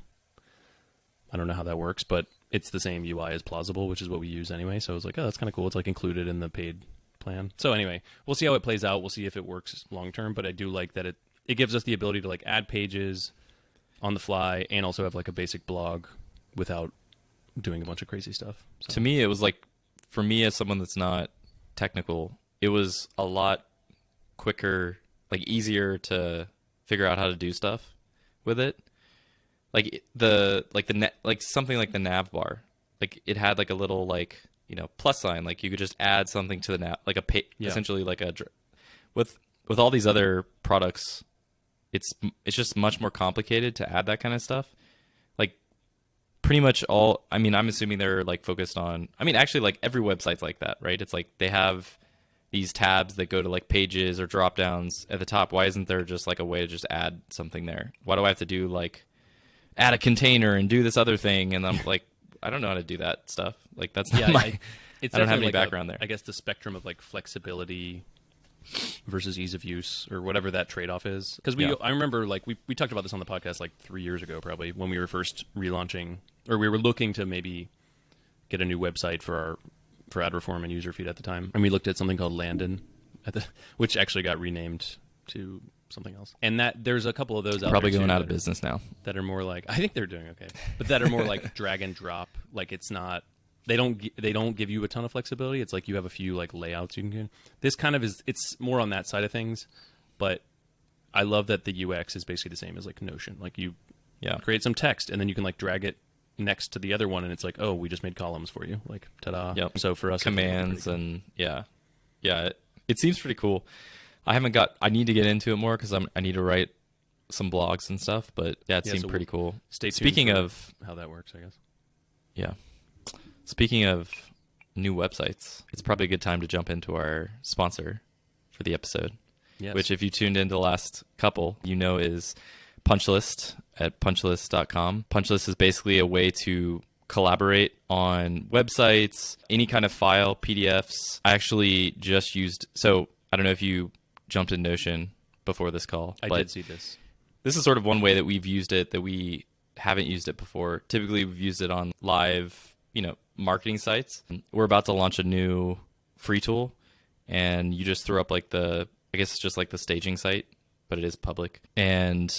I don't know how that works, but it's the same UI as plausible, which is what we use anyway. So I was like, oh, that's kind of cool. It's like included in the paid plan. So anyway, we'll see how it plays out. We'll see if it works long term, but I do like that it gives us the ability to like add pages on the fly and also have like a basic blog without doing a bunch of crazy stuff. So. To me, it was like, for me as someone that's not technical, it was a lot quicker, like easier to figure out how to do stuff with it. Like something like the nav bar, like it had like a little like, you know, plus sign, like you could just add something to the nav, like essentially like with all these other products, it's just much more complicated to add that kind of stuff. Like pretty much all, I mean, I'm assuming they're like focused on, I mean, actually like every website's like that, right? It's like they have these tabs that go to like pages or drop downs at the top. Why isn't there just like a way to just add something there? Why do I have to do like add a container and do this other thing, and I'm like, I don't know how to do that stuff. Like that's not it's I don't have any definitely background there. I guess the spectrum of like flexibility versus ease of use, or whatever that trade-off is. Because I remember like we talked about this on the podcast like 3 years ago, probably, when we were first relaunching, or we were looking to maybe get a new website for ad reform and user feed at the time, and we looked at something called Landon, which actually got renamed to something else. And that there's a couple of those out Probably there going too out of business now. that are more like, I think they're doing okay, but that are more like drag and drop. Like it's not. They don't give you a ton of flexibility. It's like you have a few like layouts you can get. This kind of is, it's more on that side of things, but I love that the UX is basically the same as like Notion. Like you create some text and then you can like drag it next to the other one, and it's like, oh, we just made columns for you. Like, ta-da. Yep. So for us, commands and it seems pretty cool. I need to get into it more because I need to write some blogs and stuff, but it seemed pretty cool. Stay tuned. Speaking of how that works, I guess. Yeah. Speaking of new websites, it's probably a good time to jump into our sponsor for the episode, which if you tuned into the last couple, you know is Punchlist at punchlist.com. Punchlist is basically a way to collaborate on websites, any kind of file, PDFs. I actually just used, so I don't know if you jumped in Notion before this call. I did see this. This is sort of one way that we've used it that we haven't used it before. Typically, we've used it on live, marketing sites. We're about to launch a new free tool, and you just throw up like I guess it's just like the staging site, but it is public. And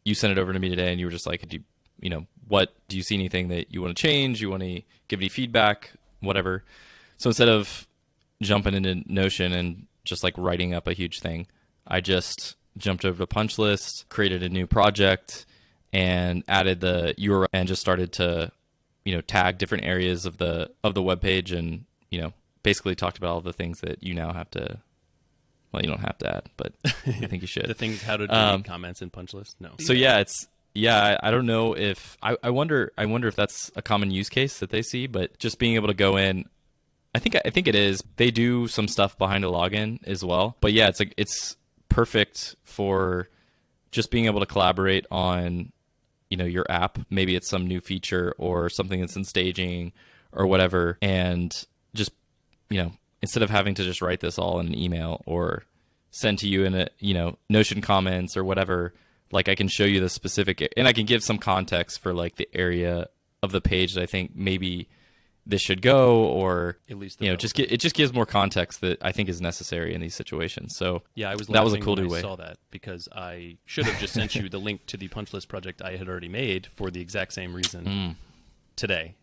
you sent it over to me today, and you were just like, do you see anything that you want to change? You want to give any feedback, whatever. So instead of jumping into Notion and just like writing up a huge thing, I just jumped over to Punchlist, created a new project, and added the URL and just started to tag different areas of the web page, and basically talked about all the things that you now have to. Well, you don't have to add, but I think you should. The things, how to delete comments in Punchlist. No. So I don't know if I wonder if that's a common use case that they see, but just being able to go in, I think it is. They do some stuff behind a login as well, but yeah, it's perfect for just being able to collaborate on your app. Maybe it's some new feature or something that's in staging or whatever, and just instead of having to just write this all in an email or send to you in a Notion comments or whatever, like I can show you the specific, and I can give some context for like the area of the page that I think maybe this should go, or at least it just gives more context that I think is necessary in these situations. So yeah, that was a cool new way. I saw that because I should have just sent you the link to the Punchlist project I had already made for the exact same reason today.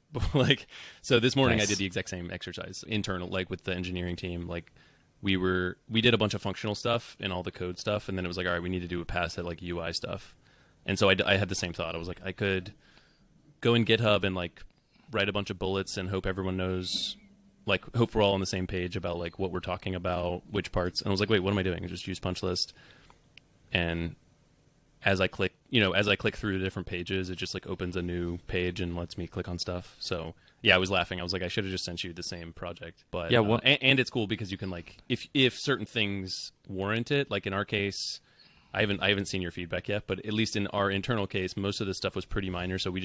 So this morning I did the exact same exercise internal, like with the engineering team. Like we did a bunch of functional stuff and all the code stuff, and then it was like, all right, we need to do a pass at like UI stuff. And so I had the same thought. I was like, I could go in GitHub and like write a bunch of bullets and hope everyone knows, like hope we're all on the same page about like what we're talking about, which parts. And I was like, wait, what am I doing? I just use Punchlist. And as I click through the different pages, it just like opens a new page and lets me click on stuff. So yeah, I was laughing. I was like, I should have just sent you the same project. But yeah, and it's cool because you can like, if certain things warrant it, like in our case, I haven't seen your feedback yet, but at least in our internal case, most of this stuff was pretty minor. So we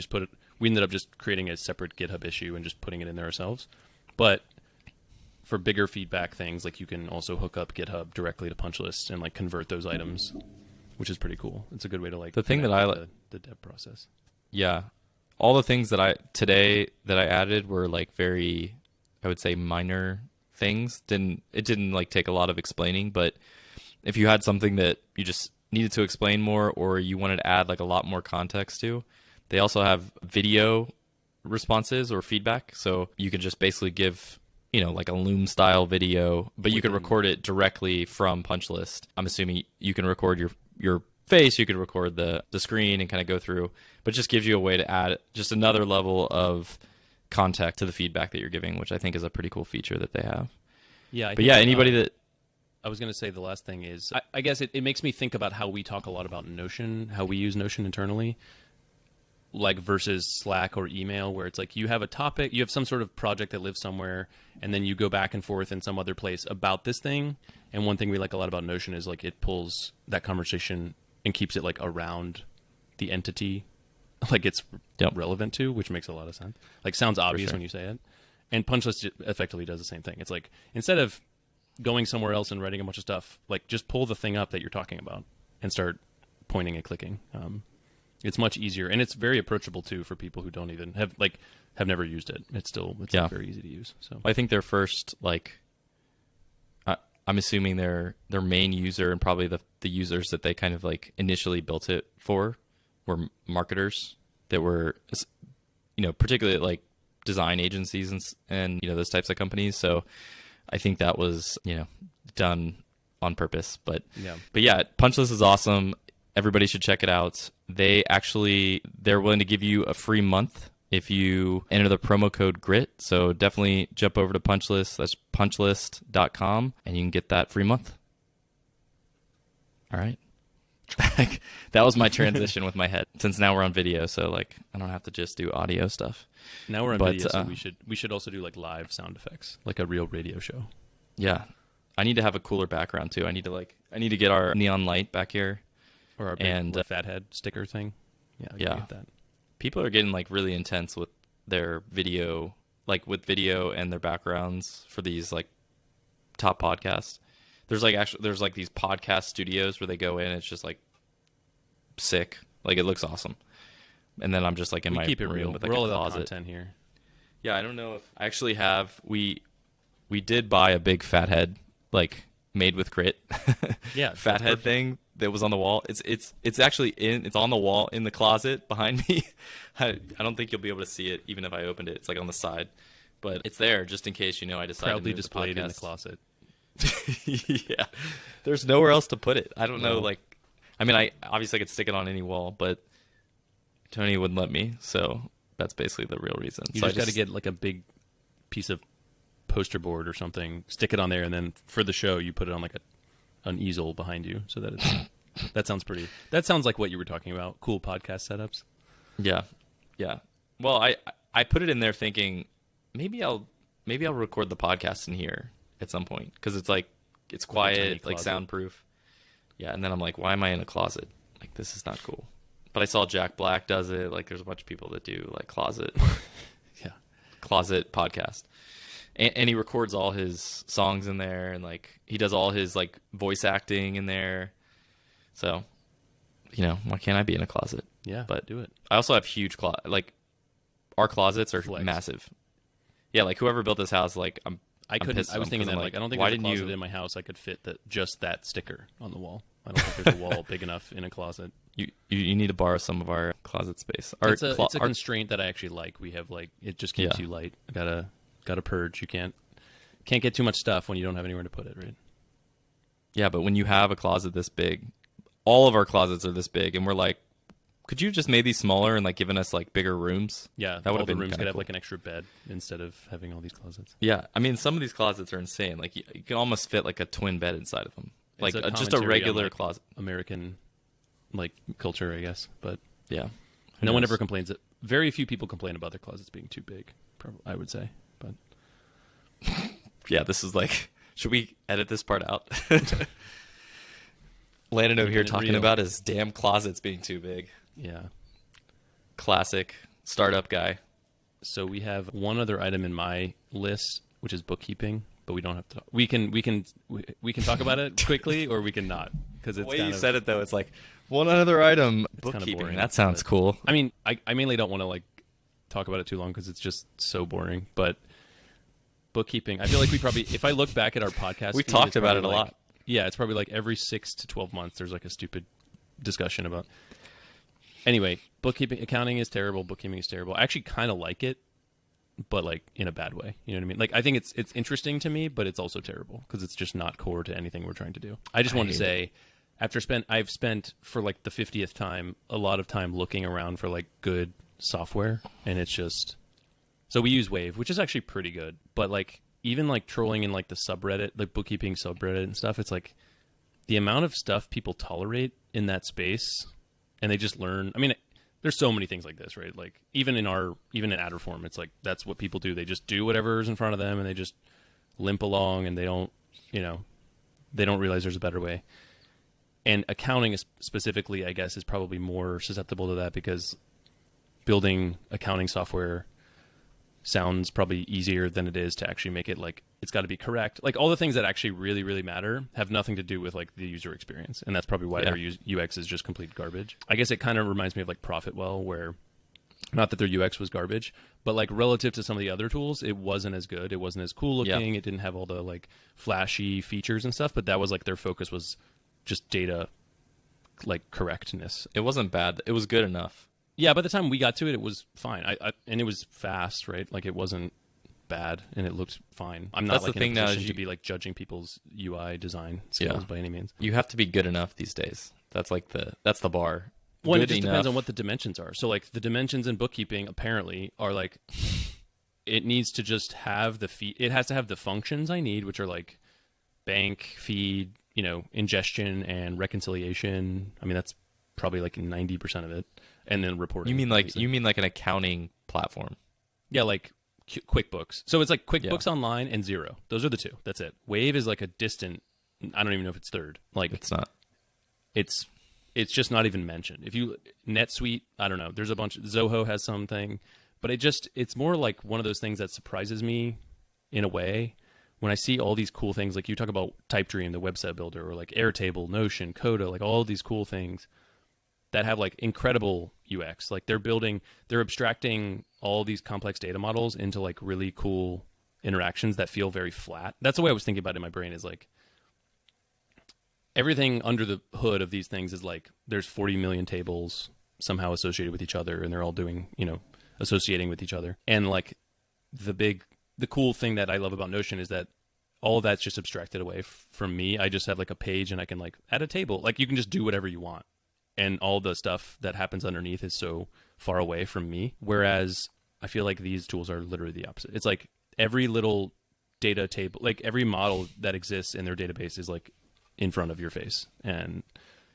ended up just creating a separate GitHub issue and just putting it in there ourselves. But for bigger feedback things, like you can also hook up GitHub directly to Punchlist and like convert those items, which is pretty cool. It's a good way to like the thing that the dev process. Yeah, all the things that I added were like very, I would say, minor things. It didn't like take a lot of explaining, but if you had something that you just needed to explain more, or you wanted to add like a lot more context to, they also have video responses or feedback. So you can just basically give, like a Loom style video, but you can record it directly from Punchlist. I'm assuming you can record your face, you can record the screen and kind of go through, but it just gives you a way to add just another level of context to the feedback that you're giving, which I think is a pretty cool feature that they have. Yeah. Anybody that, I was going to say the last thing is, I guess it makes me think about how we talk a lot about Notion, how we use Notion internally, like versus Slack or email, where it's like you have a topic, you have some sort of project that lives somewhere, and then you go back and forth in some other place about this thing. And one thing we like a lot about Notion is like it pulls that conversation and keeps it like around the entity like it's Yep. relevant to, which makes a lot of sense. Like sounds obvious sure. when you say it. And punch list effectively does the same thing. It's like instead of going somewhere else and writing a bunch of stuff, like just pull the thing up that you're talking about and start pointing and clicking. It's much easier, and it's very approachable too for people who don't even have never used it. It's Yeah. very easy to use. So I think their first I'm assuming their main user and probably the users that they kind of like initially built it for were marketers that were, particularly like design agencies and those types of companies. So I think that was done on purpose. But yeah, Punchlist is awesome. Everybody should check it out. They're willing to give you a free month if you enter the promo code GRIT. So definitely jump over to Punchlist. That's punchlist.com, and you can get that free month. All right. That was my transition with my head. Since now we're on video, so like I don't have to just do audio stuff. now we're on video, so we should also do like live sound effects, like a real radio show. Yeah. I need to have a cooler background too. I need to get our neon light back here. Or our big fathead sticker thing. Yeah, I can get that. People are getting like really intense with their video, like with video and their backgrounds for these like top podcasts. There's like these podcast studios where they go in. It's just like sick. Like it looks awesome. And then I'm just like in my keep it room real. with like We're a all about closet. content here. Yeah, I don't know if I actually have. We did buy a big fathead like made with grit. Yeah, fathead thing that was on the wall. It's actually it's on the wall in the closet behind me. I don't think you'll be able to see it even if I opened it. It's like on the side, but it's there just in case I decide Proudly to move displayed the in the podcast. closet. Yeah, there's nowhere else to put it. I don't know. Like, I mean, I obviously could stick it on any wall, but Tony wouldn't let me. So that's basically the real reason. You so just got to get like a big piece of poster board or something, stick it on there, and then for the show you put it on like an easel behind you, so that that sounds like what you were talking about. Cool podcast setups. Yeah. Well, I put it in there thinking maybe I'll record the podcast in here at some point because it's like it's quiet, like soundproof. Yeah, and then I'm like, why am I in a closet? Like this is not cool. But I saw Jack Black does it. Like there's a bunch of people that do like closet podcast. And he records all his songs in there, and like he does all his like voice acting in there. So, why can't I be in a closet? Yeah, but do it. I also have huge like our closets are Flex. massive. Yeah, like whoever built this house, like I couldn't. I was thinking that like I don't think why there's a didn't closet in my house I could fit just that sticker on the wall. I don't think there's a wall big enough in a closet. You need to borrow some of our closet space. It's a constraint that I actually like. We have like it just keeps you light. Gotta purge. You can't get too much stuff when you don't have anywhere to put it, right? Yeah, but when you have a closet this big, all of our closets are this big, and we're like, could you just made these smaller and like given us like bigger rooms? Yeah, that would all have the been rooms could cool. have like an extra bed instead of having all these closets. Yeah, I mean some of these closets are insane. Like you can almost fit like a twin bed inside of them, like It's just a regular on, like, closet. American like culture, I guess, but Yeah, no one ever complains. Very few people complain about their closets being too big. I would say, but. Yeah, this is like, should we edit this part out? Landon over here talking about his damn closets being too big. Yeah. Classic startup guy. So we have one other item in my list, which is bookkeeping, but we don't have to. We can talk about it quickly, or we can not, because it's the way you said it though. It's like one other item, bookkeeping. Boring, that sounds cool. I mean, I mainly don't want to like talk about it too long because it's just so boring. But bookkeeping, I feel like we probably, if I look back at our podcast, we talked about it a lot. Yeah, it's probably like every 6 to 12 months there's like a stupid discussion about. Anyway, bookkeeping, accounting is terrible. Bookkeeping is terrible. I actually kind of like it, but like in a bad way. You know what I mean? Like I think it's interesting to me, but it's also terrible because it's just not core to anything we're trying to do. I just wanted to say, I've spent for like the 50th time a lot of time looking around for like good software, and it's just. So we use Wave, which is actually pretty good, but like even like trolling in like the subreddit, like bookkeeping subreddit and stuff, it's like the amount of stuff people tolerate in that space, and they just learn. I mean, there's so many things like this, right? Like even in ad reform, it's like that's what people do. They just do whatever's in front of them, and they just limp along, and they don't realize there's a better way. And accounting is specifically, I guess, is probably more susceptible to that because building accounting software sounds probably easier than it is to actually make it like it's got to be correct. Like all the things that actually really, really matter have nothing to do with like the user experience. And that's probably why their UX is just complete garbage. I guess it kind of reminds me of like Profitwell, where not that their UX was garbage, but like relative to some of the other tools, it wasn't as good. It wasn't as cool looking. It didn't have all the like flashy features and stuff, but that was like their focus was just data like correctness. It wasn't bad. It was good enough. Yeah, by the time we got to it, it was fine. And it was fast, right? Like it wasn't bad, and it looked fine. I'm not like in a position to be like judging people's UI design skills by any means. You have to be good enough these days. That's like that's the bar. Well, it just depends on what the dimensions are. So like the dimensions in bookkeeping apparently are like it needs to just have it has to have the functions I need, which are like bank, feed, ingestion and reconciliation. I mean, that's probably like 90% of it. And then reporting. You mean like an accounting platform? Yeah, like QuickBooks. So it's like QuickBooks Online and Xero. Those are the two. That's it. Wave is like a distant. I don't even know if it's third. Like it's not. It's just not even mentioned. If you NetSuite, I don't know. There's a bunch. Zoho has something, but it's more like one of those things that surprises me in a way when I see all these cool things. Like you talk about Typedream, the website builder, or like Airtable, Notion, Coda, like all these cool things that have like incredible UX. Like they're abstracting all these complex data models into like really cool interactions that feel very flat. That's the way I was thinking about it in my brain, is like everything under the hood of these things is like there's 40 million tables somehow associated with each other, and they're all doing, associating with each other. And like the cool thing that I love about Notion is that all of that's just abstracted away from me. I just have like a page and I can like add a table. Like you can just do whatever you want. And all the stuff that happens underneath is so far away from me. Whereas I feel like these tools are literally the opposite. It's like every little data table, like every model that exists in their database is like in front of your face. And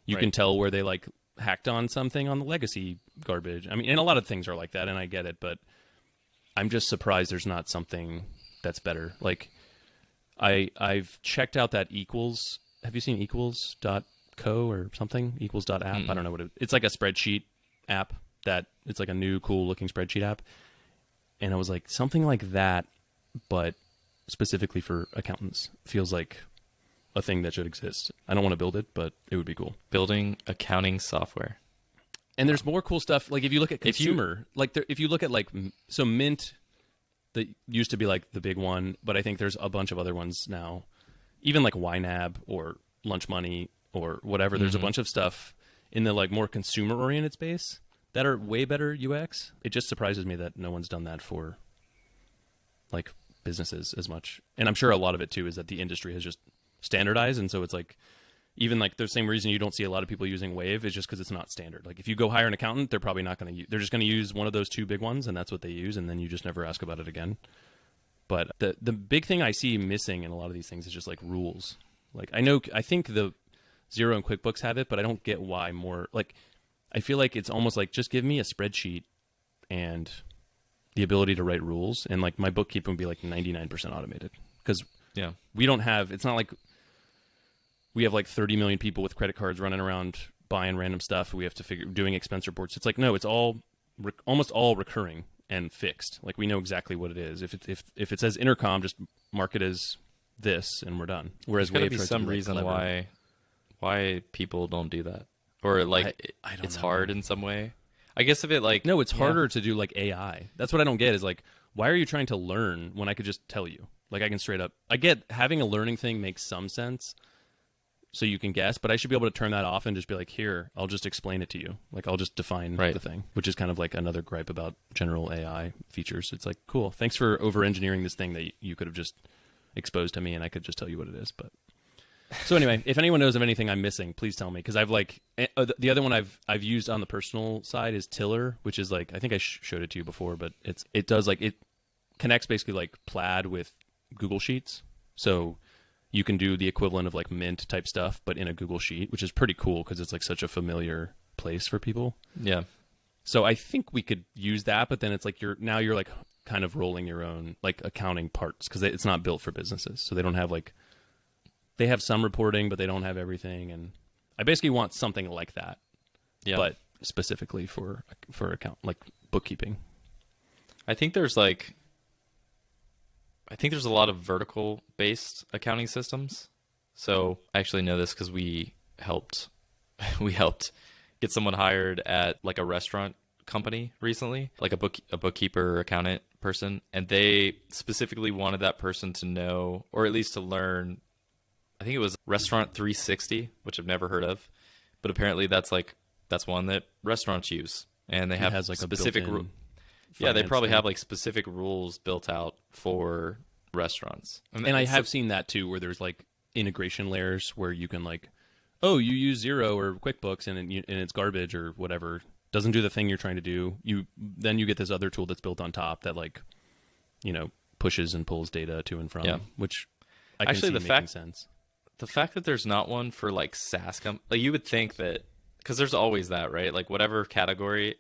you can tell where they like hacked on something on the legacy garbage. I mean, and a lot of things are like that, and I get it, but I'm just surprised there's not something that's better. Like I've checked out that Equals. Have you seen Equals.co or something? Equals.app? I don't know it's like a spreadsheet app that it's like a new cool looking spreadsheet app. And I was like, something like that, but specifically for accountants, feels like a thing that should exist. I don't want to build it, but it would be cool. Building accounting software. And there's more cool stuff. Like if you look at consumer, if you look at like, so Mint, that used to be like the big one, but I think there's a bunch of other ones now. Even like YNAB or Lunch Money or whatever. There's a bunch of stuff in the like more consumer oriented space that are way better UX. It just surprises me that no one's done that for like businesses as much. And I'm sure a lot of it too is that the industry has just standardized, and so it's like even like the same reason you don't see a lot of people using Wave is just because it's not standard. Like if you go hire an accountant, they're probably not going to they're just going to use one of those two big ones, and that's what they use, and then you just never ask about it again. But the big thing I see missing in a lot of these things is just like rules. Like I think the Xero and QuickBooks have it, but I don't get why more. Like I feel like it's almost like just give me a spreadsheet and the ability to write rules, and like my bookkeeping would be like 99% automated, because we don't have. It's not like we have like 30 million people with credit cards running around buying random stuff. We have to doing expense reports. It's like, no, it's all almost all recurring and fixed. Like we know exactly what it is. If it says intercom, just mark it as this, and we're done. Whereas there's Wave gotta be some reason clever. why people don't do that, or like I don't it's know. hard in some way. I guess if it like No, it's harder to do like AI. That's what I don't get is like, why are you trying to learn when I could just tell you? Like I can straight up. I get having a learning thing makes some sense, so you can guess, but I should be able to turn that off and just be like, here, I'll just explain it to you. Like I'll just define the thing, which is kind of like another gripe about general AI features. It's like, cool, thanks for over-engineering this thing that you could have just exposed to me, and I could just tell you what it is. But so anyway, if anyone knows of anything I'm missing, please tell me, because I've like the other one I've used on the personal side is Tiller, which is like, I think I showed it to you before, but it does like, it connects basically like Plaid with Google Sheets, so you can do the equivalent of like Mint type stuff, but in a Google Sheet, which is pretty cool because it's like such a familiar place for people. Yeah. So I think we could use that, but then it's like you're like kind of rolling your own like accounting parts, because it's not built for businesses, so they don't have like. They have some reporting, but they don't have everything, and I basically want something like that. Yeah. But specifically for account like bookkeeping. I think there's a lot of vertical based accounting systems. So I actually know this because we helped get someone hired at like a restaurant company recently, like a bookkeeper or accountant person, and they specifically wanted that person to know, or at least to learn, I think it was Restaurant 360, which I've never heard of, but apparently that's one that restaurants use, and they have has like specific a yeah, they probably thing. have like specific rules built out for restaurants. And I have seen that too, where there's like integration layers where you can like, oh, you use Xero or QuickBooks and it's garbage or whatever, doesn't do the thing you're trying to do. Then you get this other tool that's built on top that like, pushes and pulls data to and from, which I can actually see making sense. The fact that there's not one for like SaaS like you would think that, because there's always that, right? Like whatever category,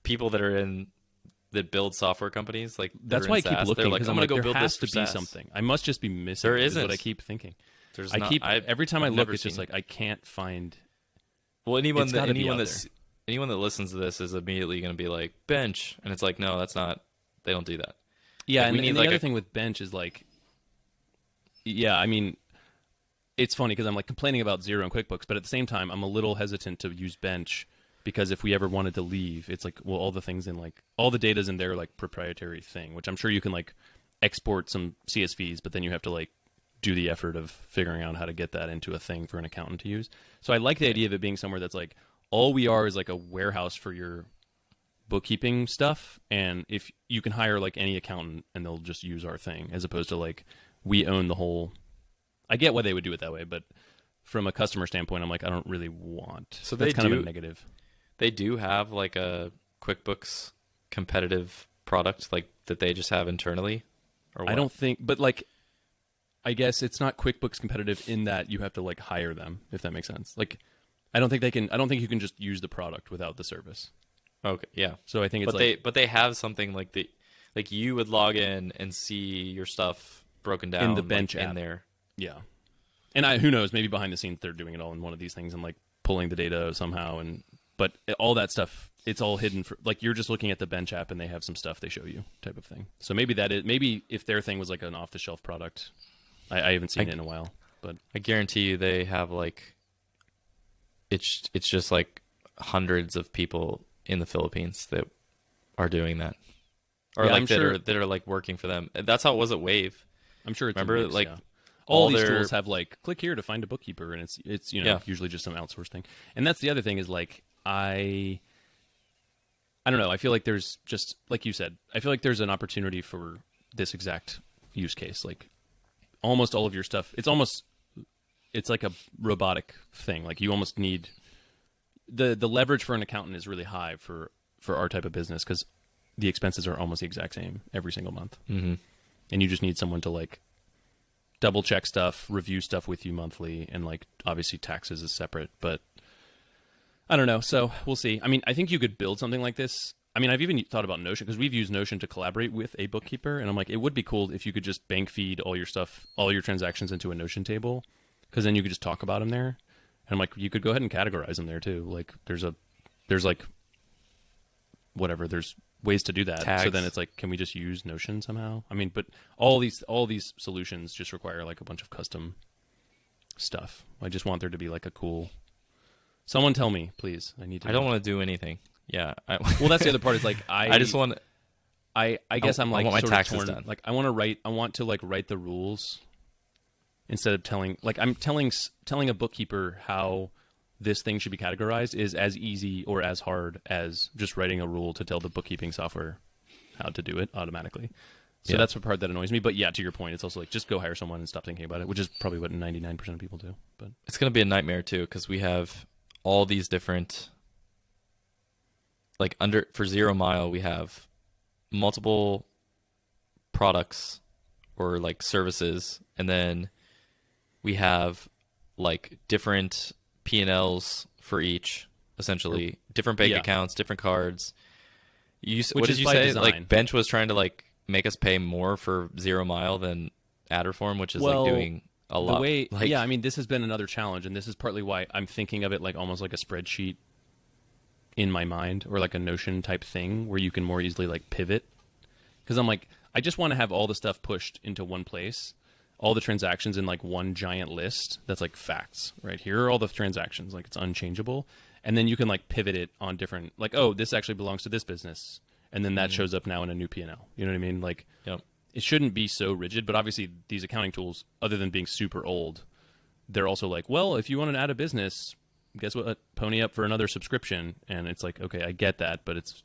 people that build software companies, like that's why I keep looking, like, because I'm gonna go there build has this to be SaaS. something. I must just be missing. There it, isn't. is what I keep thinking. There's every time I look, it's just seen like I can't find. Well, anyone that listens to this is immediately going to be like bench, and it's like, no, that's not. They don't do that. Yeah, like, and the other thing with bench is like, yeah, I mean, it's funny because I'm like complaining about Xero and QuickBooks, but at the same time, I'm a little hesitant to use bench because if we ever wanted to leave, it's like, well, all the things in like all the data's in their like proprietary thing, which I'm sure you can like export some CSVs, but then you have to like do the effort of figuring out how to get that into a thing for an accountant to use. So I like the idea of it being somewhere that's like all we are is like a warehouse for your bookkeeping stuff, and if you can hire like any accountant and they'll just use our thing, as opposed to like we own the whole. I get why they would do it that way, but from a customer standpoint, I'm like, I don't really want. So that's kind of a negative. They do have like a QuickBooks competitive product like that they just have internally, or what? I don't think, but like, I guess it's not QuickBooks competitive in that you have to like hire them, if that makes sense. Like, I don't think you can just use the product without the service. Okay, yeah. So I think it's but they have something like like you would log in and see your stuff broken down in the bench like, app in there. Yeah, and who knows? Maybe behind the scenes they're doing it all in one of these things and like pulling the data somehow. But all that stuff, it's all hidden. For like you're just looking at the bench app and they have some stuff they show you, type of thing. So maybe if their thing was like an off the shelf product, I haven't seen it in a while. But I guarantee you they have like it's just like hundreds of people in the Philippines that are doing that, or yeah, like that are like working for them. That's how it was at Wave. I'm sure it's remember a mix, like yeah. all these tools have like click here to find a bookkeeper, and it's usually just some outsourced thing. And that's the other thing is like I don't know. I feel like there's just like you said. I feel like there's an opportunity for this exact use case. Like almost all of your stuff. It's like a robotic thing. Like you almost need the leverage for an accountant is really high for our type of business because the expenses are almost the exact same every single month. Mm-hmm. And you just need someone to like double check stuff, review stuff with you monthly, and like obviously taxes is separate, but I don't know. So we'll see. I mean, I think you could build something like this. I mean, I've even thought about Notion because we've used Notion to collaborate with a bookkeeper, and I'm like, it would be cool if you could just bank feed all your stuff, all your transactions into a Notion table, because then you could just talk about them there. And I'm like, you could go ahead and categorize them there too. Like there's like whatever, there's ways to do that. Tags. So then it's like, can we just use Notion somehow? I mean, but all these solutions just require like a bunch of custom stuff. I just want there to be like a cool. Someone tell me, please. I don't want to do anything. Yeah. Well, that's the other part. Is like I just want. I guess I'm like I want my sort taxes of torn. done. Like I want to like write the rules instead of telling. Like I'm telling a bookkeeper how this thing should be categorized is as easy or as hard as just writing a rule to tell the bookkeeping software how to do it automatically. So that's the part that annoys me. But yeah, to your point, it's also like just go hire someone and stop thinking about it, which is probably what 99% of people do. But it's going to be a nightmare too because we have all these different like for 0 Mile we have multiple products or like services, and then we have like different P&Ls for each, essentially different bank accounts, different cards. What did you say? Design. Like Bench was trying to like make us pay more for 0 Mile than Adderform, which is like doing a lot. I mean, this has been another challenge, and this is partly why I'm thinking of it like almost like a spreadsheet in my mind, or like a Notion type thing where you can more easily like pivot. Because I'm like, I just want to have all the stuff pushed into one place, all the transactions in like one giant list that's like facts, right? Here are all the transactions, like it's unchangeable. And then you can like pivot it on different, like, oh, this actually belongs to this business. And then that shows up now in a new P&L. You know what I mean? Like, Yep. it shouldn't be so rigid, but obviously these accounting tools, other than being super old, they're also like, well, if you want to add a business, guess what? Pony up for another subscription. And it's like, okay, I get that, but it's,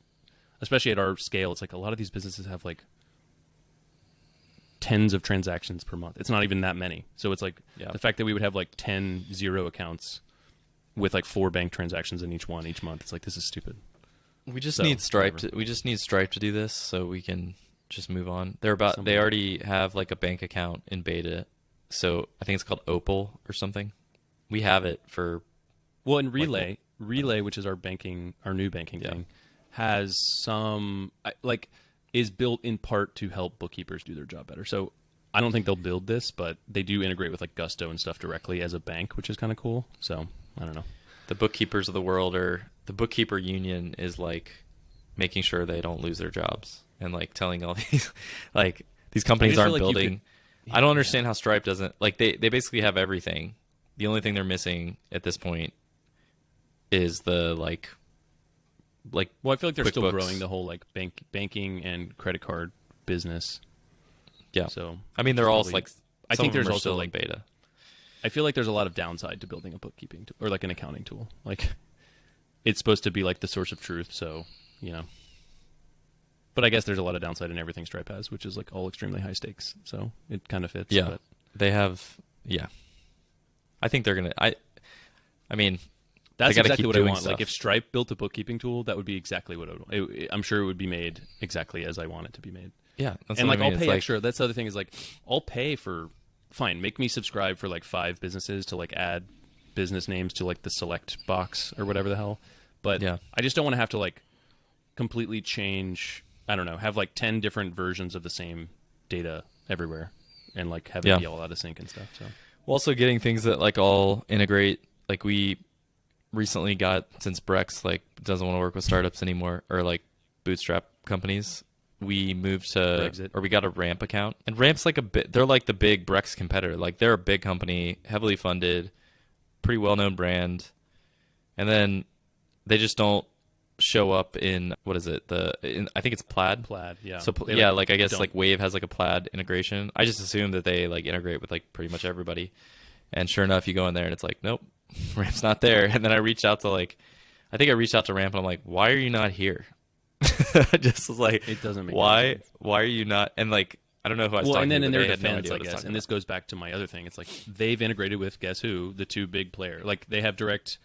especially at our scale, it's like a lot of these businesses have like tens of transactions per month. It's not even that many. So it's like the fact that we would have like 10 zero accounts with like 4 bank transactions in each one each month. It's like, this is stupid. We just need Stripe. We just need Stripe to do this so we can just move on. They already have like a bank account in beta. So I think it's called Opal or something. We have it for. Well, and Relay, which is our new banking thing, has some is built in part to help bookkeepers do their job better. So I don't think they'll build this, but they do integrate with like Gusto and stuff directly as a bank, which is kind of cool. So I don't know. The bookkeepers of the world, or the bookkeeper union, is like making sure they don't lose their jobs and like telling all these like these companies aren't building. I don't understand how Stripe doesn't, like, they basically have everything. The only thing they're missing at this point is the like well, I feel like they're still QuickBooks. growing the whole like banking and credit card business. Yeah. So I mean, they're all probably, like, I think there's also still like in beta. I feel like there's a lot of downside to building a bookkeeping tool, or like an accounting tool. Like, it's supposed to be like the source of truth, so you know. But I guess there's a lot of downside in everything Stripe has, which is like all extremely high stakes. So it kind of fits. Yeah, but. they have. Yeah, I think they're gonna. I mean, that's they gotta exactly keep what I doing want. stuff. Like, if Stripe built a bookkeeping tool, that would be exactly what I would want. I'm sure it would be made exactly as I want it to be made. Yeah, that's and what like I mean. I'll pay It's extra. That's the other thing is like I'll pay for. Fine, make me subscribe for like 5 businesses to like add business names to like the select box or whatever the hell. But I just don't want to have to like completely change. I don't know, have like 10 different versions of the same data everywhere, and like have it be all out of sync and stuff. So we're also getting things that like all integrate. Like, we recently got, since Brex like doesn't want to work with startups anymore, or like bootstrap companies, we moved to Brexit. Or we got a Ramp account, and Ramp's like they're like the big Brex competitor. Like, they're a big company, heavily funded, pretty well known brand, and then they just don't show up in, what is it? I think it's Plaid. Plaid, yeah. So They, I guess don't. like Wave has like a Plaid integration. I just assume that they like integrate with like pretty much everybody, and sure enough, you go in there and it's like, nope, Ramp's not there. And then I reached out to Ramp, and I'm like, why are you not here? I just was like, it doesn't make why sense. Are you not? And like, I don't know who I was talking and then to, in but their they had no defense, idea I what I was guess, talking and this goes back to my other thing. It's like they've integrated with, guess who, the 2 big players. Like, they have direct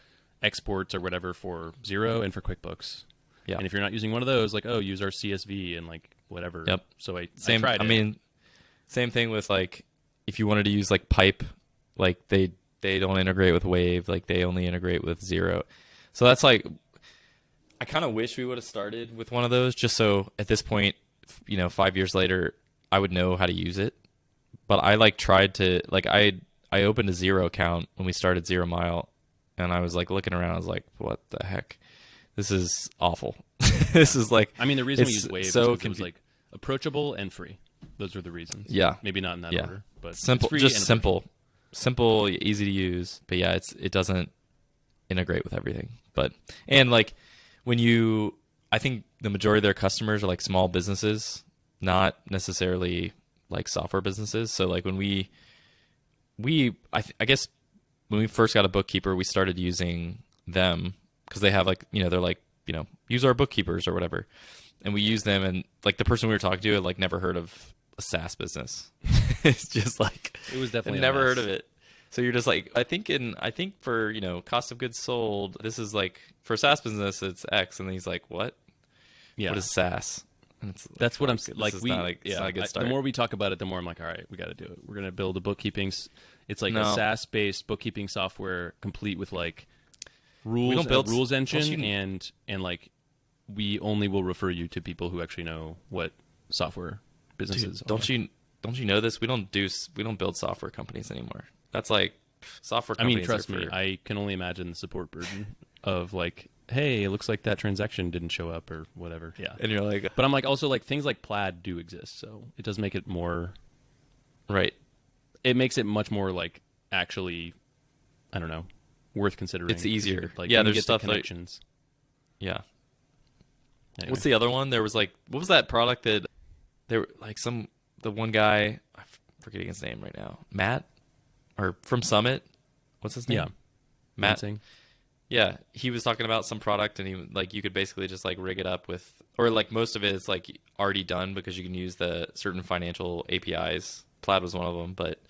exports or whatever for Xero and for QuickBooks. Yeah. And if you're not using one of those, like, oh, use our CSV and like whatever. Yep. So I I tried it. mean, same thing with like, if you wanted to use like Pipe, like they don't integrate with Wave, like they only integrate with Xero. So that's like, I kind of wish we would have started with one of those, just so at this point, 5 years later, I would know how to use it. But I like tried to, like, I opened a Xero account when we started Zero Mile, and I was like looking around, I was like, what the heck? This is awful. This is like, I mean, the reason we it's use Wave so is because it was like approachable and free. Those are the reasons. Yeah. Maybe not in that order, but simple, it's free just and simple, easy to use. But yeah, it doesn't integrate with everything. But, and like, I think the majority of their customers are like small businesses, not necessarily like software businesses. So like when I guess when we first got a bookkeeper, we started using them because they have like, they're like, use our bookkeepers or whatever. And we use them, and like the person we were talking to had like never heard of a SaaS business. It's just like, it was definitely never a mess. heard of it. So you're just like, I think for, cost of goods sold, this is like, for SaaS business, it's X. And then he's like, what? Yeah. What is SaaS? And it's That's what I'm this like. is We, not it's not a good start. The more we talk about it, the more I'm like, all right, we got to do it. We're gonna build a bookkeeping. It's like a No. SaaS-based bookkeeping software, complete with like rules, don't build- rules engine, don't you- and like we only will refer you to people who actually know what software businesses. Dude, don't you know this? We don't build software companies anymore. That's like software I mean, companies. trust me, I can only imagine the support burden of like hey, it looks like that transaction didn't show up or whatever. Yeah. And you're like, But I'm like, also, like, things like Plaid do exist, so it does make it more... right. It makes it much more, like, actually, I don't know, worth considering. It's easier. Like, Yeah, you there's get the stuff like- connections. Yeah. Anyway. What's the other one? There was like, what was that product that there were like the one guy, I'm forgetting his name right now, Matt, or from Summit. What's his name? Yeah. Matt. Lansing. Yeah, he was talking about some product, and he like you could basically just like rig it up with, or like most of it is like already done because you can use the certain financial APIs. Plaid was one of them, but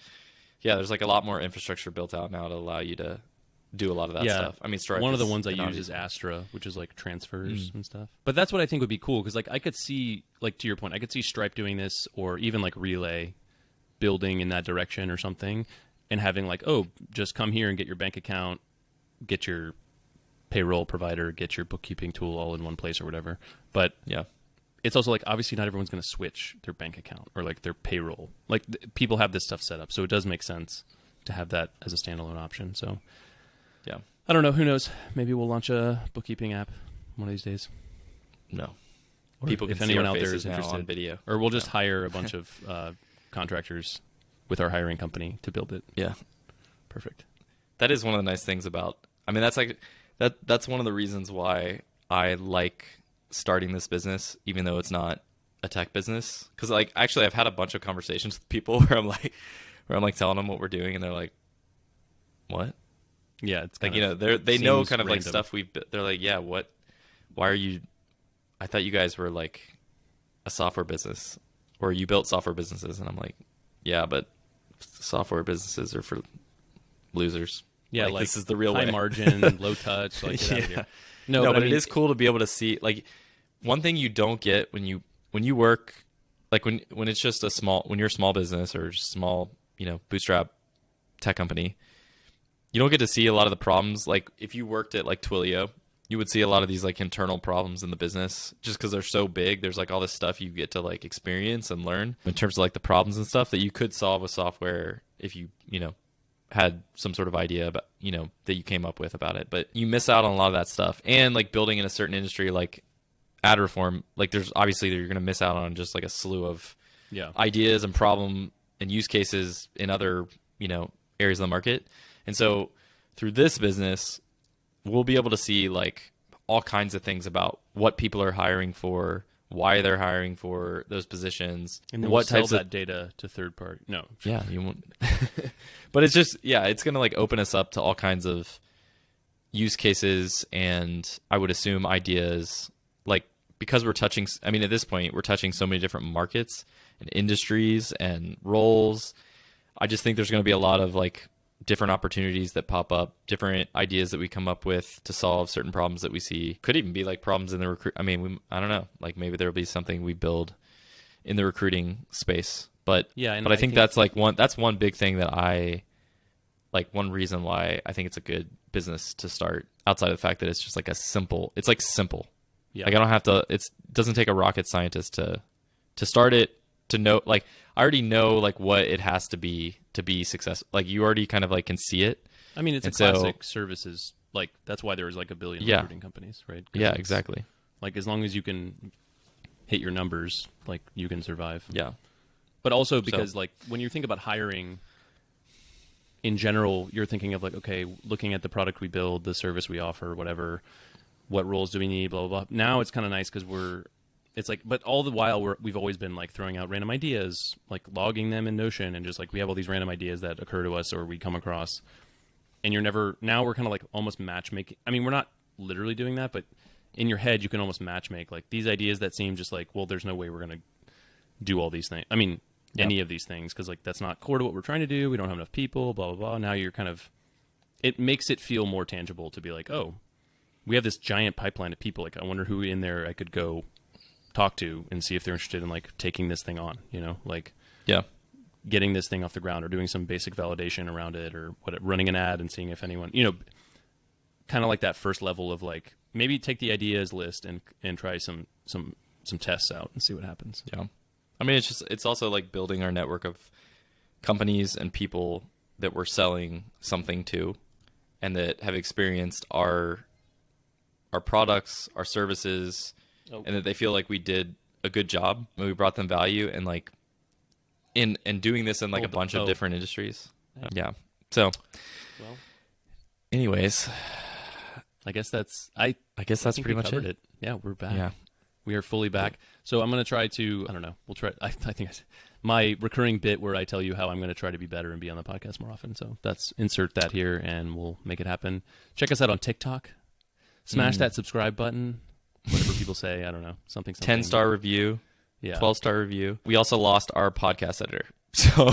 yeah, there's like a lot more infrastructure built out now to allow you to do a lot of that stuff. I mean, Stripe. One of the is ones I an use obvious is one. Astra, which is like transfers and stuff. But that's what I think would be cool because like I could see, like to your point, I could see Stripe doing this, or even like Relay building in that direction or something, and having like, oh, just come here and get your bank account, get your payroll provider, get your bookkeeping tool all in one place or whatever. But Yeah. it's also like obviously not everyone's going to switch their bank account or like their payroll. Like people have this stuff set up, so it does make sense to have that as a standalone option. So Yeah. I don't know. Who knows? Maybe we'll launch a bookkeeping app one of these days. No. Or People if can see anyone our out there faces is now interested, on video. or we'll just hire a bunch of contractors with our hiring company to build it. Yeah. Perfect. That is one of the nice things about, I mean, that's like that's one of the reasons why I like starting this business, even though it's not a tech business. Because like actually I've had a bunch of conversations with people where I'm like telling them what we're doing, and they're like, what? Yeah, it's Like, kind you know, of they know seems kind of like random. stuff they're like, yeah, what, why are you, I thought you guys were like a software business, or you built software businesses. And I'm like, yeah, but software businesses are for losers. Yeah, like this is the real high way. margin, low touch. Like get out of here. No, but I mean, it is cool to be able to see, like, one thing you don't get when you work, like when it's just when you're a small business or just small, you know, bootstrap tech company, you don't get to see a lot of the problems. Like if you worked at like Twilio, you would see a lot of these like internal problems in the business just because they're so big. There's like all this stuff you get to like experience and learn in terms of like the problems and stuff that you could solve with software if you know, had some sort of idea about, you know, that you came up with about it. But you miss out on a lot of that stuff. And like building in a certain industry like ad reform, like there's obviously you're going to miss out on just like a slew of ideas and problem and use cases in other, you know, areas of the market. And so through this business, we'll be able to see like all kinds of things about what people are hiring for, why they're hiring for those positions, and then what we'll sell types that of data to third party. No, yeah, you won't. But it's just, yeah, it's going to like open us up to all kinds of use cases, and I would assume ideas, like, because we're touching, I mean, at this point, we're touching so many different markets and industries and roles. I just think there's going to be a lot of like different opportunities that pop up, different ideas that we come up with to solve certain problems that we see. Could even be like problems in the I mean, I don't know, like maybe there'll be something we build in the recruiting space. But yeah, but I think that's like one big thing that one reason why I think it's a good business to start, outside of the fact that it's just like simple. Yeah. Like I don't have to, it doesn't take a rocket scientist to start it, to know, like I already know like what it has to be successful. Like you already kind of like can see it. I mean, it's a classic services. Like that's why there's like a billion recruiting companies, right? Yeah, exactly. Like as long as you can hit your numbers, like you can survive. Yeah. But also because like when you think about hiring in general, you're thinking of like, okay, looking at the product we build, the service we offer, whatever, what roles do we need, blah, blah, blah. Now it's kind of nice because it's like, but all the while we've always been like throwing out random ideas, like logging them in Notion, and just like we have all these random ideas that occur to us or we come across. And now we're kind of like almost matchmaking. I mean, we're not literally doing that, but in your head, you can almost matchmake like these ideas that seem just like, well, there's no way we're going to do all these things. I mean, any of these things, because like that's not core to what we're trying to do. We don't have enough people, blah, blah, blah. Now you're kind of, it makes it feel more tangible to be like, oh, we have this giant pipeline of people. Like, I wonder who in there I could go talk to and see if they're interested in like taking this thing on, you know, like getting this thing off the ground or doing some basic validation around it, or running an ad and seeing if anyone, you know, kind of like that first level of like, maybe take the ideas list and try some tests out and see what happens. Yeah. I mean, it's also like building our network of companies and people that we're selling something to and that have experienced our our products, our services, and that they feel like we did a good job and we brought them value, and like in doing this in like a bunch of different industries. Yeah. So, well, anyways, I guess that's pretty much it. Yeah, we're back. Yeah. We are fully back. So I'm going to try to, I don't know, we'll try, I think my recurring bit where I tell you how I'm going to try to be better and be on the podcast more often. So insert that here and we'll make it happen. Check us out on TikTok. Smash that subscribe button. Whatever people say, I don't know, something. 10-star review. Yeah. 12-star review. We also lost our podcast editor. So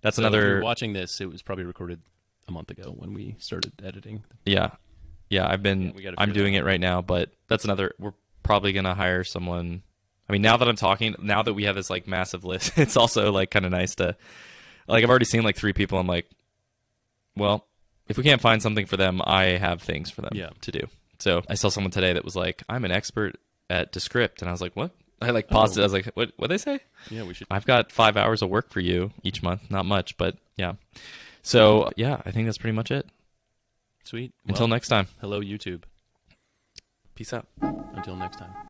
that's another. If you're watching this, it was probably recorded a month ago when we started editing. Yeah. I'm doing it right now, but that's another. We're probably going to hire someone. I mean, now that I'm talking, now that we have this like massive list, it's also like kind of nice to, like, I've already seen like 3 people. I'm like, well, if we can't find something for them, I have things for them to do. So I saw someone today that was like, I'm an expert at Descript. And I was like, what? I like paused it. I was like, what'd they say? Yeah, we should. I've got 5 hours of work for you each month. Not much, but yeah. So yeah, I think that's pretty much it. Sweet. Until next time. Hello, YouTube. Peace out. Until next time.